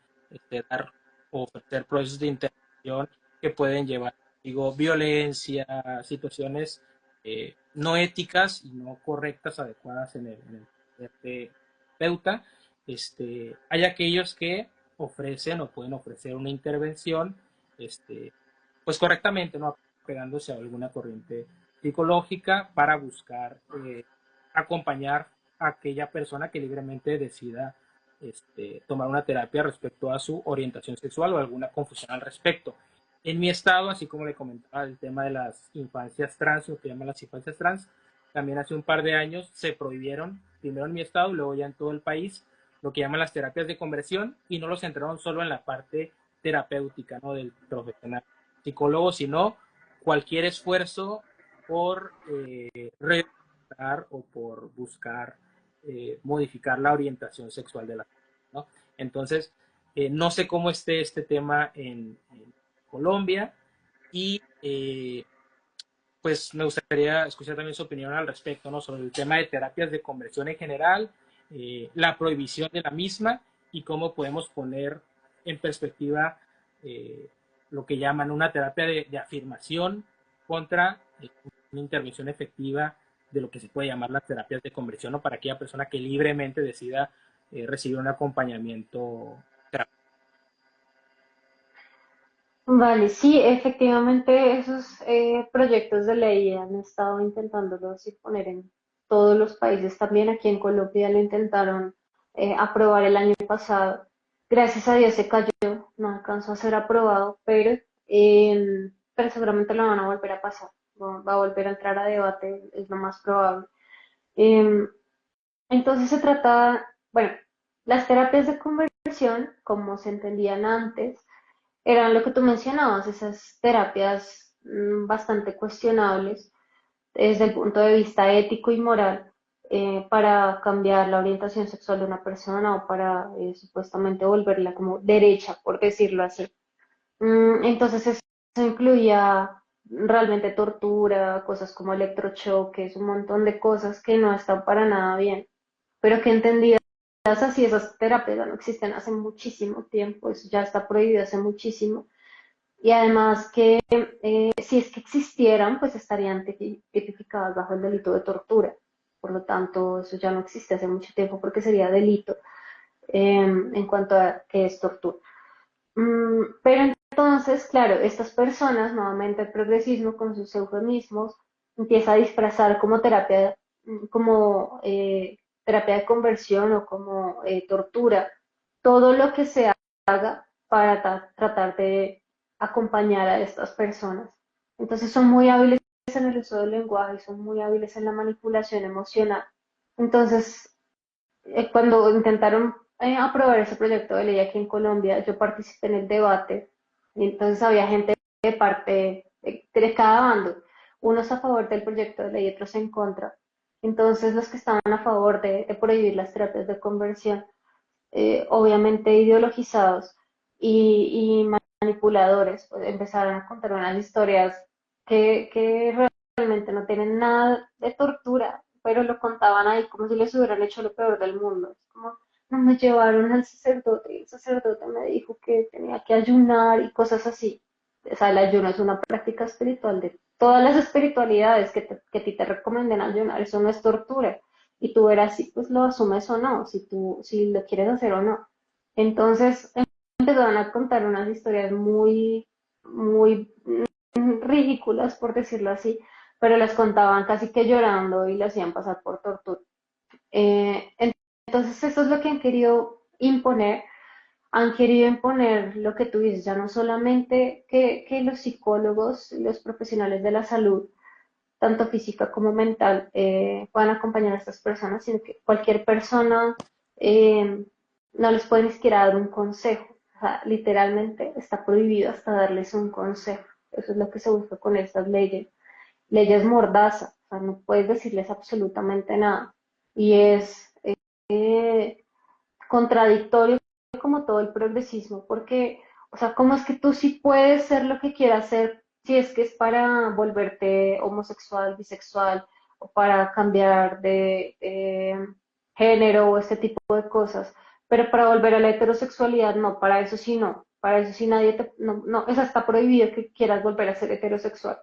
dar o ofrecer procesos de intervención que pueden llevar, digo, violencia, situaciones no éticas y no correctas, adecuadas en el terapeuta. Hay aquellos que ofrecen o pueden ofrecer una intervención este, pues correctamente, ¿no? Pegándose a alguna corriente psicológica para buscar acompañar a aquella persona que libremente decida tomar una terapia respecto a su orientación sexual o alguna confusión al respecto. En mi estado, así como le comentaba, el tema de las infancias trans, lo que llaman las infancias trans, también hace un par de años se prohibieron, primero en mi estado y luego ya en todo el país, lo que llaman las terapias de conversión y no lo centraron solo en la parte terapéutica, ¿no? Del profesional psicólogo, sino cualquier esfuerzo por reeducar o por buscar modificar la orientación sexual de la persona, ¿no? Entonces, no sé cómo esté este tema en Colombia y pues me gustaría escuchar también su opinión al respecto, ¿no? Sobre el tema de terapias de conversión en general, la prohibición de la misma y cómo podemos poner en perspectiva eh, lo que llaman una terapia de afirmación contra una intervención efectiva de lo que se puede llamar las terapias de conversión, ¿no? Para aquella persona que libremente decida recibir un acompañamiento terapéutico. Vale, sí, efectivamente esos proyectos de ley han estado intentándolos y poner en todos los países. También aquí en Colombia lo intentaron aprobar el año pasado. Gracias a Dios se cayó, no alcanzó a ser aprobado, pero seguramente lo van a volver a pasar. Va a volver a entrar a debate, es lo más probable. Em, entonces se trata, bueno, las terapias de conversión, como se entendían antes, eran lo que tú mencionabas, esas terapias bastante cuestionables desde el punto de vista ético y moral para cambiar la orientación sexual de una persona o para supuestamente volverla como derecha, por decirlo así. Entonces eso incluía realmente tortura, cosas como electrochoques, un montón de cosas que no están para nada bien, pero que entendidas así, esas terapias ya no existen hace muchísimo tiempo, eso ya está prohibido hace muchísimo. Y además que si es que existieran, pues estarían tipificadas bajo el delito de tortura. Por lo tanto, eso ya no existe hace mucho tiempo porque sería delito en cuanto a que es tortura. Pero entonces, claro, estas personas, nuevamente el progresismo con sus eufemismos, empieza a disfrazar como terapia, como terapia de conversión o como tortura, todo lo que se haga para tratar de acompañar a estas personas. Entonces son muy hábiles en el uso del lenguaje, son muy hábiles en la manipulación emocional. Entonces, cuando intentaron aprobar ese proyecto de ley aquí en Colombia, yo participé en el debate y entonces había gente de parte de cada bando, unos a favor del proyecto de ley y otros en contra. Entonces los que estaban a favor de prohibir las terapias de conversión, obviamente ideologizados y manipuladores, pues, empezaron a contar unas historias que realmente no tienen nada de tortura, pero lo contaban ahí como si les hubieran hecho lo peor del mundo. Es como, no me llevaron al sacerdote y el sacerdote me dijo que tenía que ayunar y cosas así. O sea, el ayuno es una práctica espiritual de todas las espiritualidades que a ti te recomienden ayunar, eso no es tortura. Y tú verás si pues lo asumes o no, si lo quieres hacer o no. Entonces empezaron a contar unas historias muy ridículas, por decirlo así, pero las contaban casi que llorando y las hacían pasar por tortura. Entonces, eso es lo que han querido imponer lo que tú dices, ya no solamente que los psicólogos, los profesionales de la salud, tanto física como mental, puedan acompañar a estas personas, sino que cualquier persona eh, no les puede ni siquiera dar un consejo. O sea, literalmente está prohibido hasta darles un consejo. Eso es lo que se busca con estas leyes. Leyes mordaza, o sea, no puedes decirles absolutamente nada. Y es eh, contradictorio como todo el progresismo, porque, o sea, ¿cómo es que tú sí puedes ser lo que quieras ser si es que es para volverte homosexual, bisexual, o para cambiar de género o este tipo de cosas? Pero para volver a la heterosexualidad, no, para eso sí no, para eso sí nadie te, no, no, eso está prohibido que quieras volver a ser heterosexual.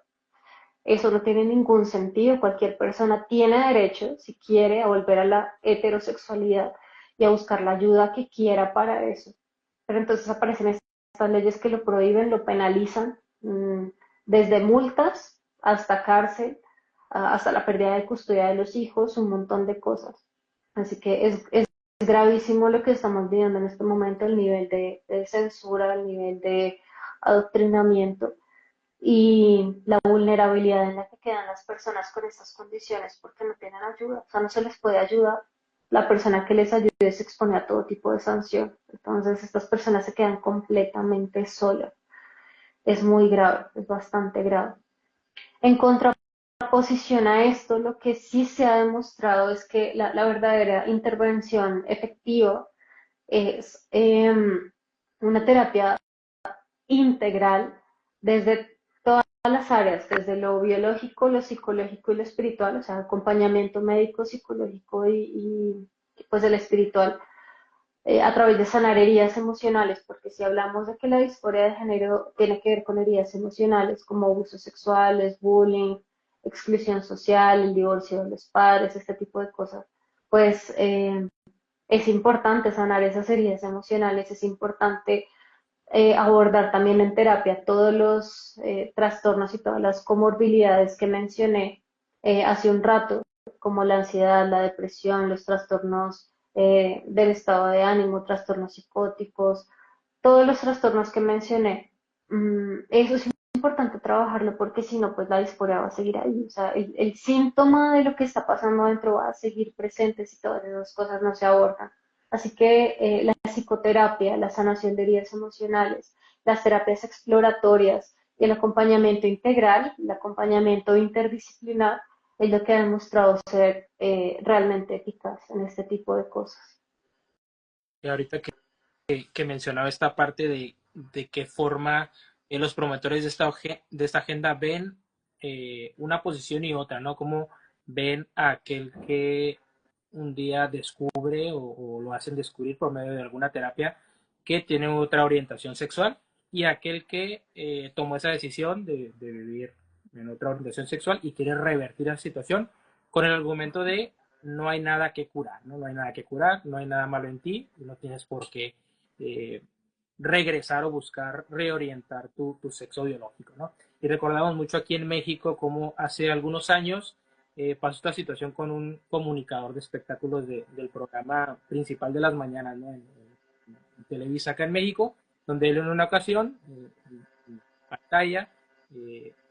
Eso no tiene ningún sentido. Cualquier persona tiene derecho, si quiere, a volver a la heterosexualidad y a buscar la ayuda que quiera para eso. Pero entonces aparecen estas leyes que lo prohíben, lo penalizan, desde multas hasta cárcel, hasta la pérdida de custodia de los hijos, un montón de cosas. Así que es gravísimo lo que estamos viviendo en este momento, el nivel de censura, el nivel de adoctrinamiento y la vulnerabilidad en la que quedan las personas con estas condiciones porque no tienen ayuda, o sea, no se les puede ayudar. La persona que les ayude se expone a todo tipo de sanción. Entonces, estas personas se quedan completamente solas. Es muy grave, es bastante grave. En contraposición a esto, lo que sí se ha demostrado es que la verdadera intervención efectiva es una terapia integral desde todas las áreas, desde lo biológico, lo psicológico y lo espiritual, o sea, acompañamiento médico, psicológico pues el espiritual, a través de sanar heridas emocionales, porque si hablamos de que la disforia de género tiene que ver con heridas emocionales como abusos sexuales, bullying, exclusión social, el divorcio de los padres, este tipo de cosas, pues es importante sanar esas heridas emocionales, es importante abordar también en terapia todos los trastornos y todas las comorbilidades que mencioné hace un rato, como la ansiedad, la depresión, los trastornos del estado de ánimo, trastornos psicóticos, todos los trastornos que mencioné. Eso es importante trabajarlo porque si no, pues la disforia va a seguir ahí. O sea, el síntoma de lo que está pasando adentro va a seguir presente si todas esas cosas no se abordan. Así que la psicoterapia, la sanación de heridas emocionales, las terapias exploratorias y el acompañamiento integral, el acompañamiento interdisciplinar, es lo que ha demostrado ser realmente eficaz en este tipo de cosas. Y ahorita que mencionaba esta parte de qué forma los promotores de esta agenda ven una posición y otra, ¿no? Cómo ven a aquel que un día descubre o lo hacen descubrir por medio de alguna terapia que tiene otra orientación sexual y aquel que tomó esa decisión de vivir en otra orientación sexual y quiere revertir la situación con el argumento de no hay nada que curar, ¿no? No hay nada que curar, no hay nada malo en ti, no tienes por qué eh, regresar o buscar reorientar tu sexo biológico, ¿no? Y recordamos mucho aquí en México como hace algunos años pasó esta situación con un comunicador de espectáculos del programa principal de las mañanas, ¿no? En Televisa acá en México, donde él en una ocasión, en pantalla,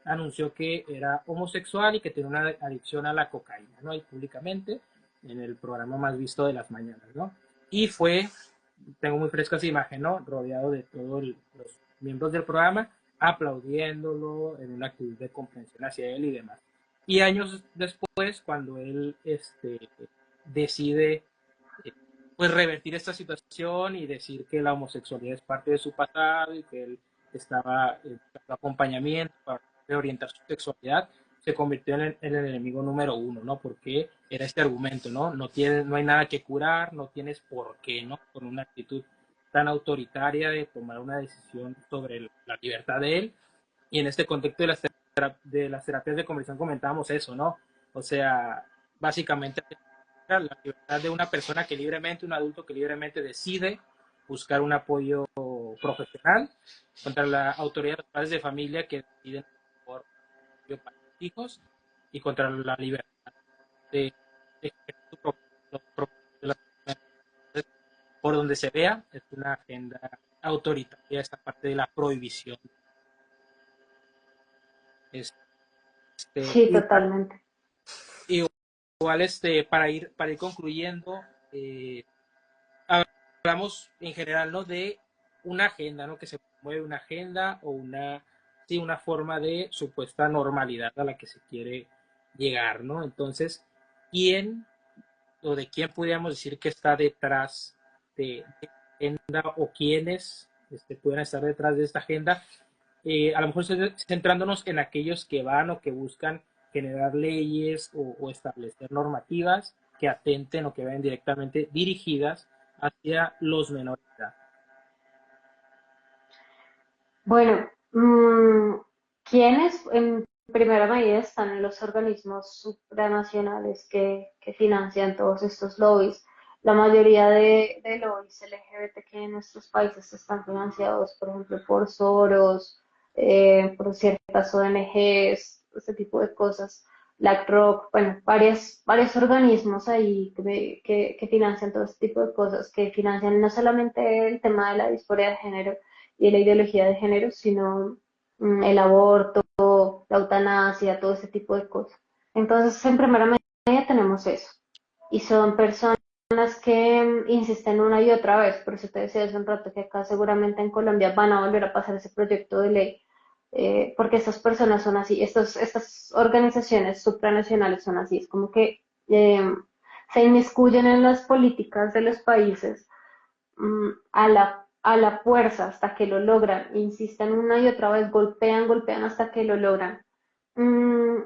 anunció que era homosexual y que tenía una adicción a la cocaína, ¿no? Y públicamente en el programa más visto de las mañanas, ¿no? Y fue, tengo muy fresca esa imagen, ¿no? Rodeado de todos los miembros del programa, aplaudiéndolo en una actitud de comprensión hacia él y demás. Y años después, cuando él decide pues revertir esta situación y decir que la homosexualidad es parte de su pasado y que él estaba buscando acompañamiento para reorientar su sexualidad, se convirtió en el enemigo número uno, ¿no? Porque era este argumento, ¿no? No hay nada que curar, no tienes por qué, ¿no? Con una actitud tan autoritaria de tomar una decisión sobre la libertad de él. Y en este contexto de las terapias de conversión comentábamos eso, ¿no? O sea, básicamente la libertad de una persona que libremente, un adulto que libremente decide buscar un apoyo profesional contra la autoridad de los padres de familia que deciden por apoyo para los hijos y contra la libertad de su por donde se vea, es una agenda autoritaria esta parte de la prohibición. Sí, Y totalmente. igual para ir concluyendo, eh, hablamos en general, ¿no? De una agenda, ¿no? Que se mueve una agenda o sí, una forma de supuesta normalidad a la que se quiere llegar, ¿no? Entonces, ¿quién o de quién podríamos decir que está detrás de agenda o quiénes puedan estar detrás de esta agenda? A lo mejor centrándonos en aquellos que van o que buscan generar leyes o establecer normativas que atenten o que vayan directamente dirigidas hacia los menores de edad. Bueno, ¿quiénes en primera medida están los organismos supranacionales que financian todos estos lobbies? La mayoría de lobbies LGBTQ en nuestros países están financiados, por ejemplo, por Soros, por ciertas ONGs, este tipo de cosas, BlackRock, bueno, varios organismos ahí que financian todo este tipo de cosas, que financian no solamente el tema de la disforia de género, y la ideología de género, sino el aborto, la eutanasia, todo ese tipo de cosas. Entonces, en primera medida tenemos eso. Y son personas que insisten una y otra vez, por eso te decía hace un rato que acá seguramente en Colombia van a volver a pasar ese proyecto de ley, porque estas personas son así, estas organizaciones supranacionales son así, es como que se inmiscuyen en las políticas de los países a la fuerza hasta que lo logran, insisten una y otra vez, golpean hasta que lo logran. Mm,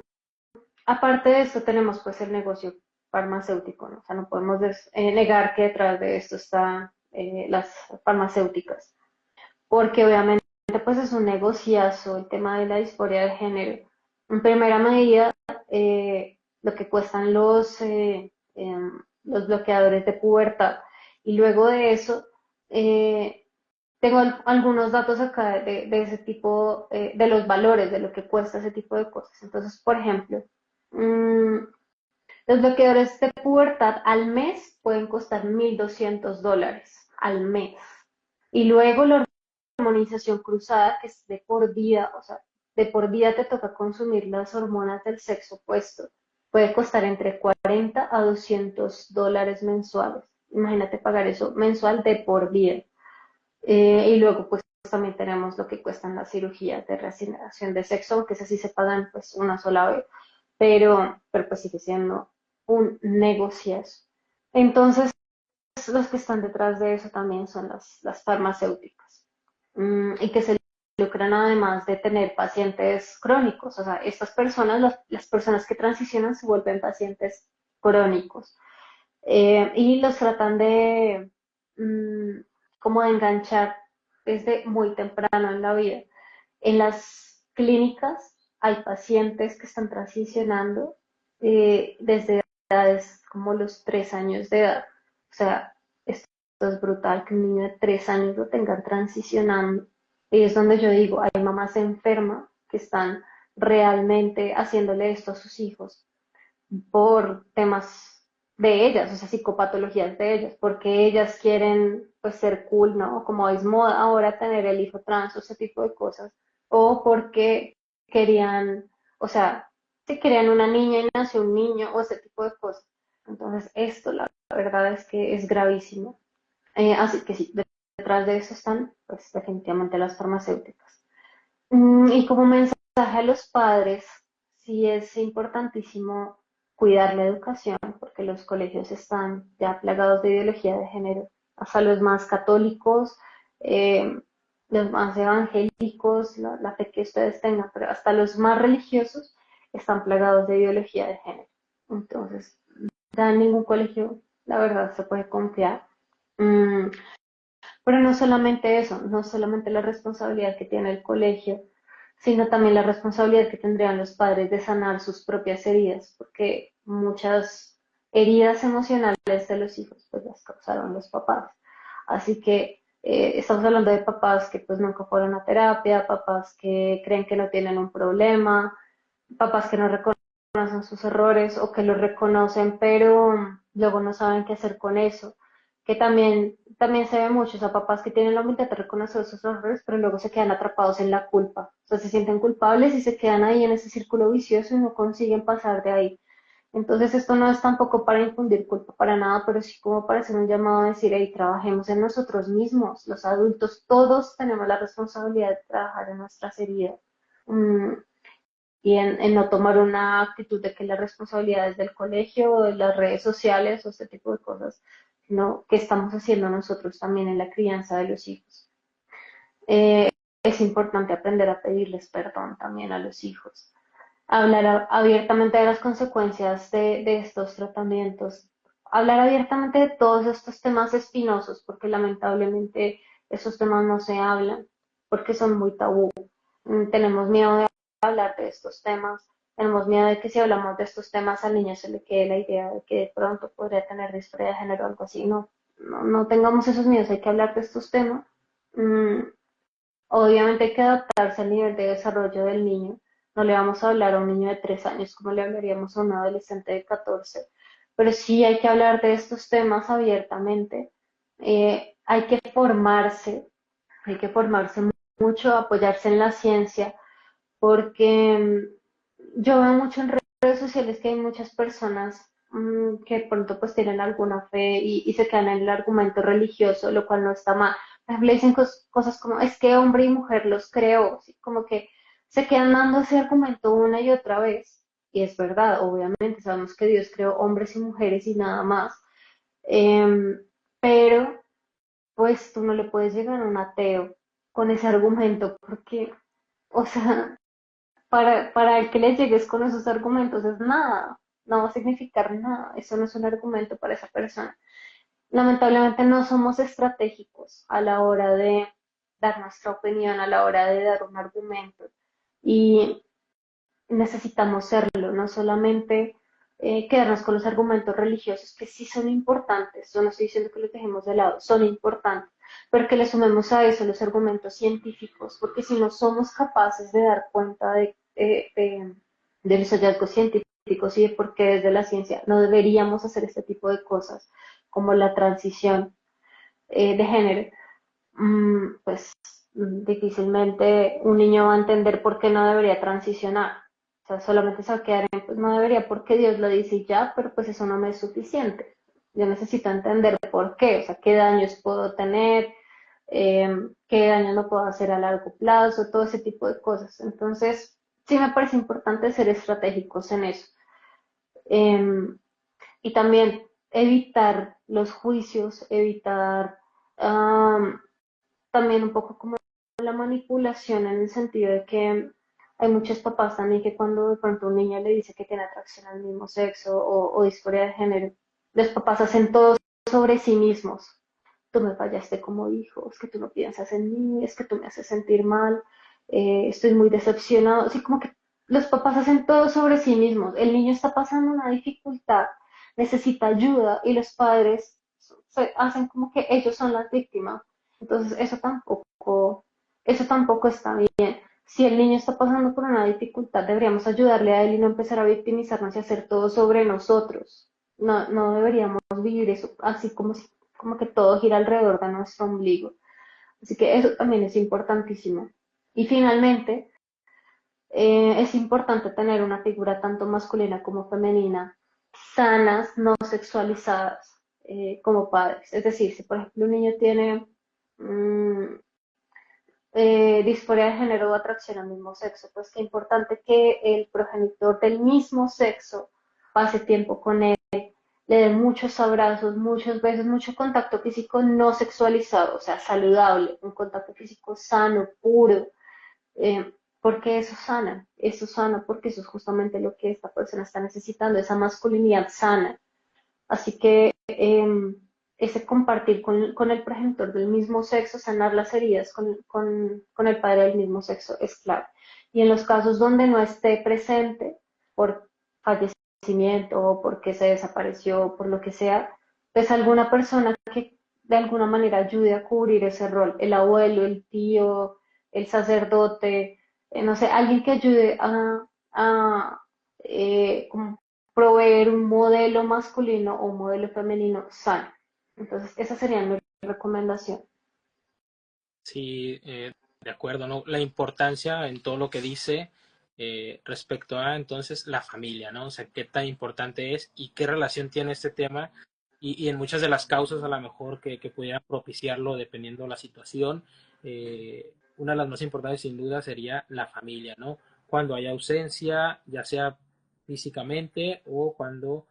Aparte de esto tenemos pues el negocio farmacéutico, ¿no? O sea, no podemos negar que detrás de esto están las farmacéuticas, porque obviamente pues es un negociazo el tema de la disforia de género. En primera medida, lo que cuestan los bloqueadores de pubertad, y luego de eso, eh, tengo algunos datos acá de ese tipo, de los valores, de lo que cuesta ese tipo de cosas. Entonces, por ejemplo, mmm, los bloqueadores de pubertad al mes pueden costar $1,200 al mes. Y luego la hormonización cruzada, que es de por vida, o sea, de por vida te toca consumir las hormonas del sexo opuesto, puede costar entre 40 a $200 mensuales. Imagínate pagar eso mensual de por vida. Y luego, pues también tenemos lo que cuestan las cirugías de reasignación de sexo, aunque esas sí se pagan pues una sola vez, pero pues sigue siendo un negociazo. Entonces, los que están detrás de eso también son las farmacéuticas, y que se lucran además de tener pacientes crónicos. O sea, estas personas, las personas que transicionan se vuelven pacientes crónicos, y los tratan mm, como de enganchar desde muy temprano en la vida. En las clínicas hay pacientes que están transicionando desde edades como los 3 años de edad. O sea, esto es brutal que un niño de 3 años lo tengan transicionando. Y es donde yo digo, hay mamás enfermas que están realmente haciéndole esto a sus hijos por temas de ellas, o sea, psicopatologías de ellas, porque ellas quieren pues ser cool, ¿no? Como es moda ahora tener el hijo trans o ese tipo de cosas, o porque querían, o sea, si querían una niña y nació un niño o ese tipo de cosas. Entonces, esto la verdad es que es gravísimo. Así que sí, detrás de eso están pues definitivamente las farmacéuticas. Y como mensaje a los padres, sí es importantísimo cuidar la educación, porque los colegios están ya plagados de ideología de género, hasta los más católicos, eh, los más evangélicos, la fe que ustedes tengan, pero hasta los más religiosos están plagados de ideología de género. Entonces, ya en ningún colegio, la verdad, se puede confiar. Mm, pero no solamente eso, no solamente la responsabilidad que tiene el colegio, sino también la responsabilidad que tendrían los padres de sanar sus propias heridas, porque muchas heridas emocionales de los hijos pues las causaron los papás. Así que estamos hablando de papás que pues nunca fueron a terapia, papás que creen que no tienen un problema, papás que no reconocen sus errores o que los reconocen, pero luego no saben qué hacer con eso. Que también se ve mucho, o sea, papás que tienen la humildad de reconocer sus errores, pero luego se quedan atrapados en la culpa. O sea, se sienten culpables y se quedan ahí en ese círculo vicioso y no consiguen pasar de ahí. Entonces, esto no es tampoco para infundir culpa para nada, pero sí como para hacer un llamado a decir, hey, trabajemos en nosotros mismos. Los adultos, todos tenemos la responsabilidad de trabajar en nuestras heridas. Mm, y en no tomar una actitud de que la responsabilidad es del colegio o de las redes sociales o este tipo de cosas, sino que estamos haciendo nosotros también en la crianza de los hijos. Eh, es importante aprender a pedirles perdón también a los hijos, hablar abiertamente de las consecuencias de estos tratamientos, hablar abiertamente de todos estos temas espinosos, porque lamentablemente esos temas no se hablan, porque son muy tabú. Tenemos miedo de hablar de estos temas, tenemos miedo de que si hablamos de estos temas al niño se le quede la idea de que de pronto podría tener disforia de género o algo así. No, no tengamos esos miedos, hay que hablar de estos temas. Mm, Obviamente hay que adaptarse al nivel de desarrollo del niño. No le vamos a hablar a un niño de 3 años como le hablaríamos a un adolescente de 14, pero sí hay que hablar de estos temas abiertamente. Hay que formarse mucho, apoyarse en la ciencia, porque yo veo mucho en redes sociales que hay muchas personas que de pronto pues tienen alguna fe y se quedan en el argumento religioso, lo cual no está mal. Por ejemplo, dicen cosas como, es que hombre y mujer los creó, ¿sí? Como que se quedan dando ese argumento una y otra vez. Y es verdad, obviamente, sabemos que Dios creó hombres y mujeres y nada más. Em, pero pues tú no le puedes llegar a un ateo con ese argumento porque, o sea, para el que le llegues con esos argumentos es nada, no va a significar nada, eso no es un argumento para esa persona. Lamentablemente no somos estratégicos a la hora de dar nuestra opinión, a la hora de dar un argumento y necesitamos serlo, no solamente quedarnos con los argumentos religiosos que sí son importantes, yo no estoy diciendo que los dejemos de lado, son importantes, pero que le sumemos a eso los argumentos científicos, porque si no somos capaces de dar cuenta de los hallazgos científicos y de por qué desde la ciencia no deberíamos hacer este tipo de cosas, como la transición de género, pues difícilmente un niño va a entender por qué no debería transicionar. O sea, solamente se va a quedar en, pues no debería porque Dios lo dice y ya, pero pues eso no me es suficiente. Yo necesito entender por qué, o sea, qué daños puedo tener, qué daños no puedo hacer a largo plazo, todo ese tipo de cosas. Entonces, sí me parece importante ser estratégicos en eso. Eh, y también evitar los juicios, evitar um, también un poco como la manipulación en el sentido de que hay muchos papás también que cuando de pronto un niño le dice que tiene atracción al mismo sexo o disforia de género, los papás hacen todo sobre sí mismos. Tú me fallaste como hijo, es que tú no piensas en mí, es que tú me haces sentir mal, estoy muy decepcionado. Así como que los papás hacen todo sobre sí mismos. El niño está pasando una dificultad, necesita ayuda y los padres se hacen como que ellos son las víctimas. Entonces, eso tampoco está bien. Si el niño está pasando por una dificultad, deberíamos ayudarle a él y no empezar a victimizarnos y hacer todo sobre nosotros. No, no deberíamos vivir eso así como que todo gira alrededor de nuestro ombligo. Así que eso también es importantísimo. Y finalmente, es importante tener una figura tanto masculina como femenina, sanas, no sexualizadas, como padres. Es decir, si por ejemplo un niño tiene mm, disforia de género o atracción al mismo sexo, pues qué importante que el progenitor del mismo sexo pase tiempo con él, le dé muchos abrazos, muchos besos, mucho contacto físico no sexualizado, o sea, saludable, un contacto físico sano, puro, porque eso sana porque eso es justamente lo que esta persona está necesitando, esa masculinidad sana. Así que ese compartir con el progenitor del mismo sexo, sanar las heridas con el padre del mismo sexo es clave. Y en los casos donde no esté presente por fallecimiento o porque se desapareció, por lo que sea, pues alguna persona que de alguna manera ayude a cubrir ese rol, el abuelo, el tío, el sacerdote, no sé, alguien que ayude como proveer un modelo masculino o un modelo femenino sano. Entonces, esa sería mi recomendación. Sí, de acuerdo, ¿no? La importancia en todo lo que dice respecto a entonces la familia, ¿no? O sea, qué tan importante es y qué relación tiene este tema y en muchas de las causas a lo mejor que pudieran propiciarlo dependiendo de la situación. Una de las más importantes sin duda sería la familia, ¿no? Cuando hay ausencia, ya sea físicamente o cuando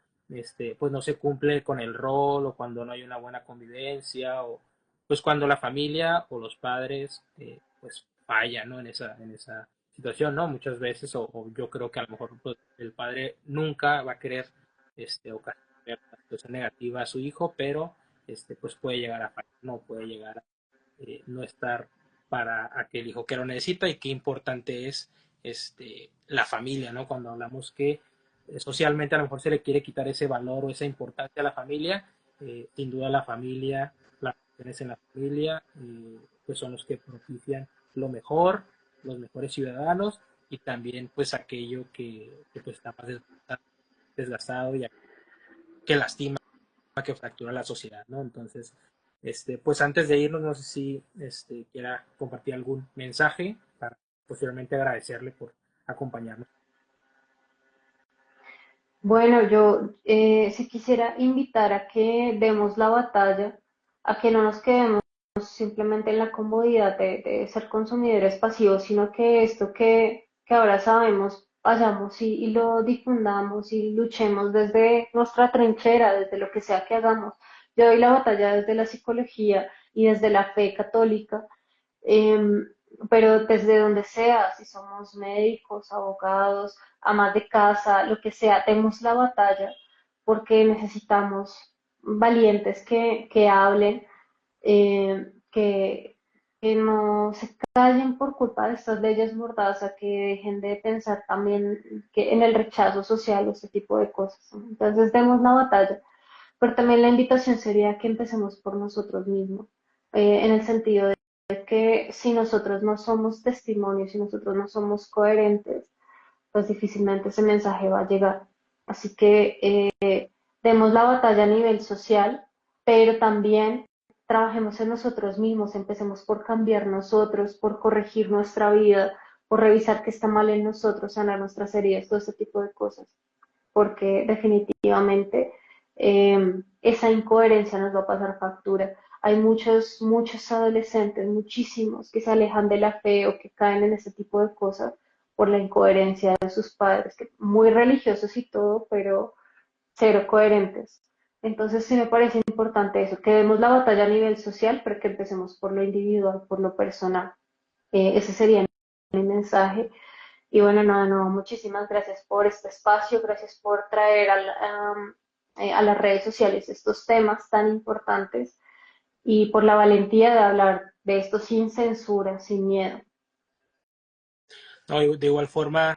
pues no se cumple con el rol o cuando no hay una buena convivencia o pues cuando la familia o los padres pues fallan, ¿no? En esa situación, ¿no? Muchas veces, o yo creo que a lo mejor pues, el padre nunca va a querer ocasionar una situación negativa a su hijo, pero pues puede llegar a fallar, no puede llegar a no estar para aquel hijo que lo necesita y qué importante es la familia, ¿no? Cuando hablamos que socialmente a lo mejor se le quiere quitar ese valor o esa importancia a la familia, sin duda la familia, las relaciones en la familia, pues son los que propician lo mejor, los mejores ciudadanos y también pues aquello que pues está más desgastado y que lastima, que fractura la sociedad, ¿no? Entonces, pues antes de irnos, no sé si quiera compartir algún mensaje para posteriormente agradecerle por acompañarnos. Bueno, yo sí quisiera invitar a que demos la batalla, a que no nos quedemos simplemente en la comodidad de ser consumidores pasivos, sino que esto que ahora sabemos, vayamos y lo difundamos y luchemos desde nuestra trinchera, desde lo que sea que hagamos. Yo doy la batalla desde la psicología y desde la fe católica, em, pero desde donde sea, si somos médicos, abogados, amas de casa, lo que sea, demos la batalla porque necesitamos valientes que hablen, que no se callen por culpa de estas leyes mordaza, que dejen de pensar también que en el rechazo social o este tipo de cosas. Entonces demos la batalla, pero también la invitación sería que empecemos por nosotros mismos, en el sentido de que si nosotros no somos testimonios, si nosotros no somos coherentes, pues difícilmente ese mensaje va a llegar. Así que demos la batalla a nivel social, pero también trabajemos en nosotros mismos, empecemos por cambiar nosotros, por corregir nuestra vida, por revisar qué está mal en nosotros, sanar nuestras heridas, todo ese tipo de cosas, porque definitivamente esa incoherencia nos va a pasar factura. Hay muchos adolescentes, muchísimos, que se alejan de la fe o que caen en ese tipo de cosas por la incoherencia de sus padres, que muy religiosos y todo, pero cero coherentes. Entonces sí me parece importante eso, que demos la batalla a nivel social, pero que empecemos por lo individual, por lo personal. Ese sería mi mensaje. Y bueno, no, no, muchísimas gracias por este espacio, gracias por traer a las redes sociales estos temas tan importantes y por la valentía de hablar de esto sin censura, sin miedo. No, de igual forma,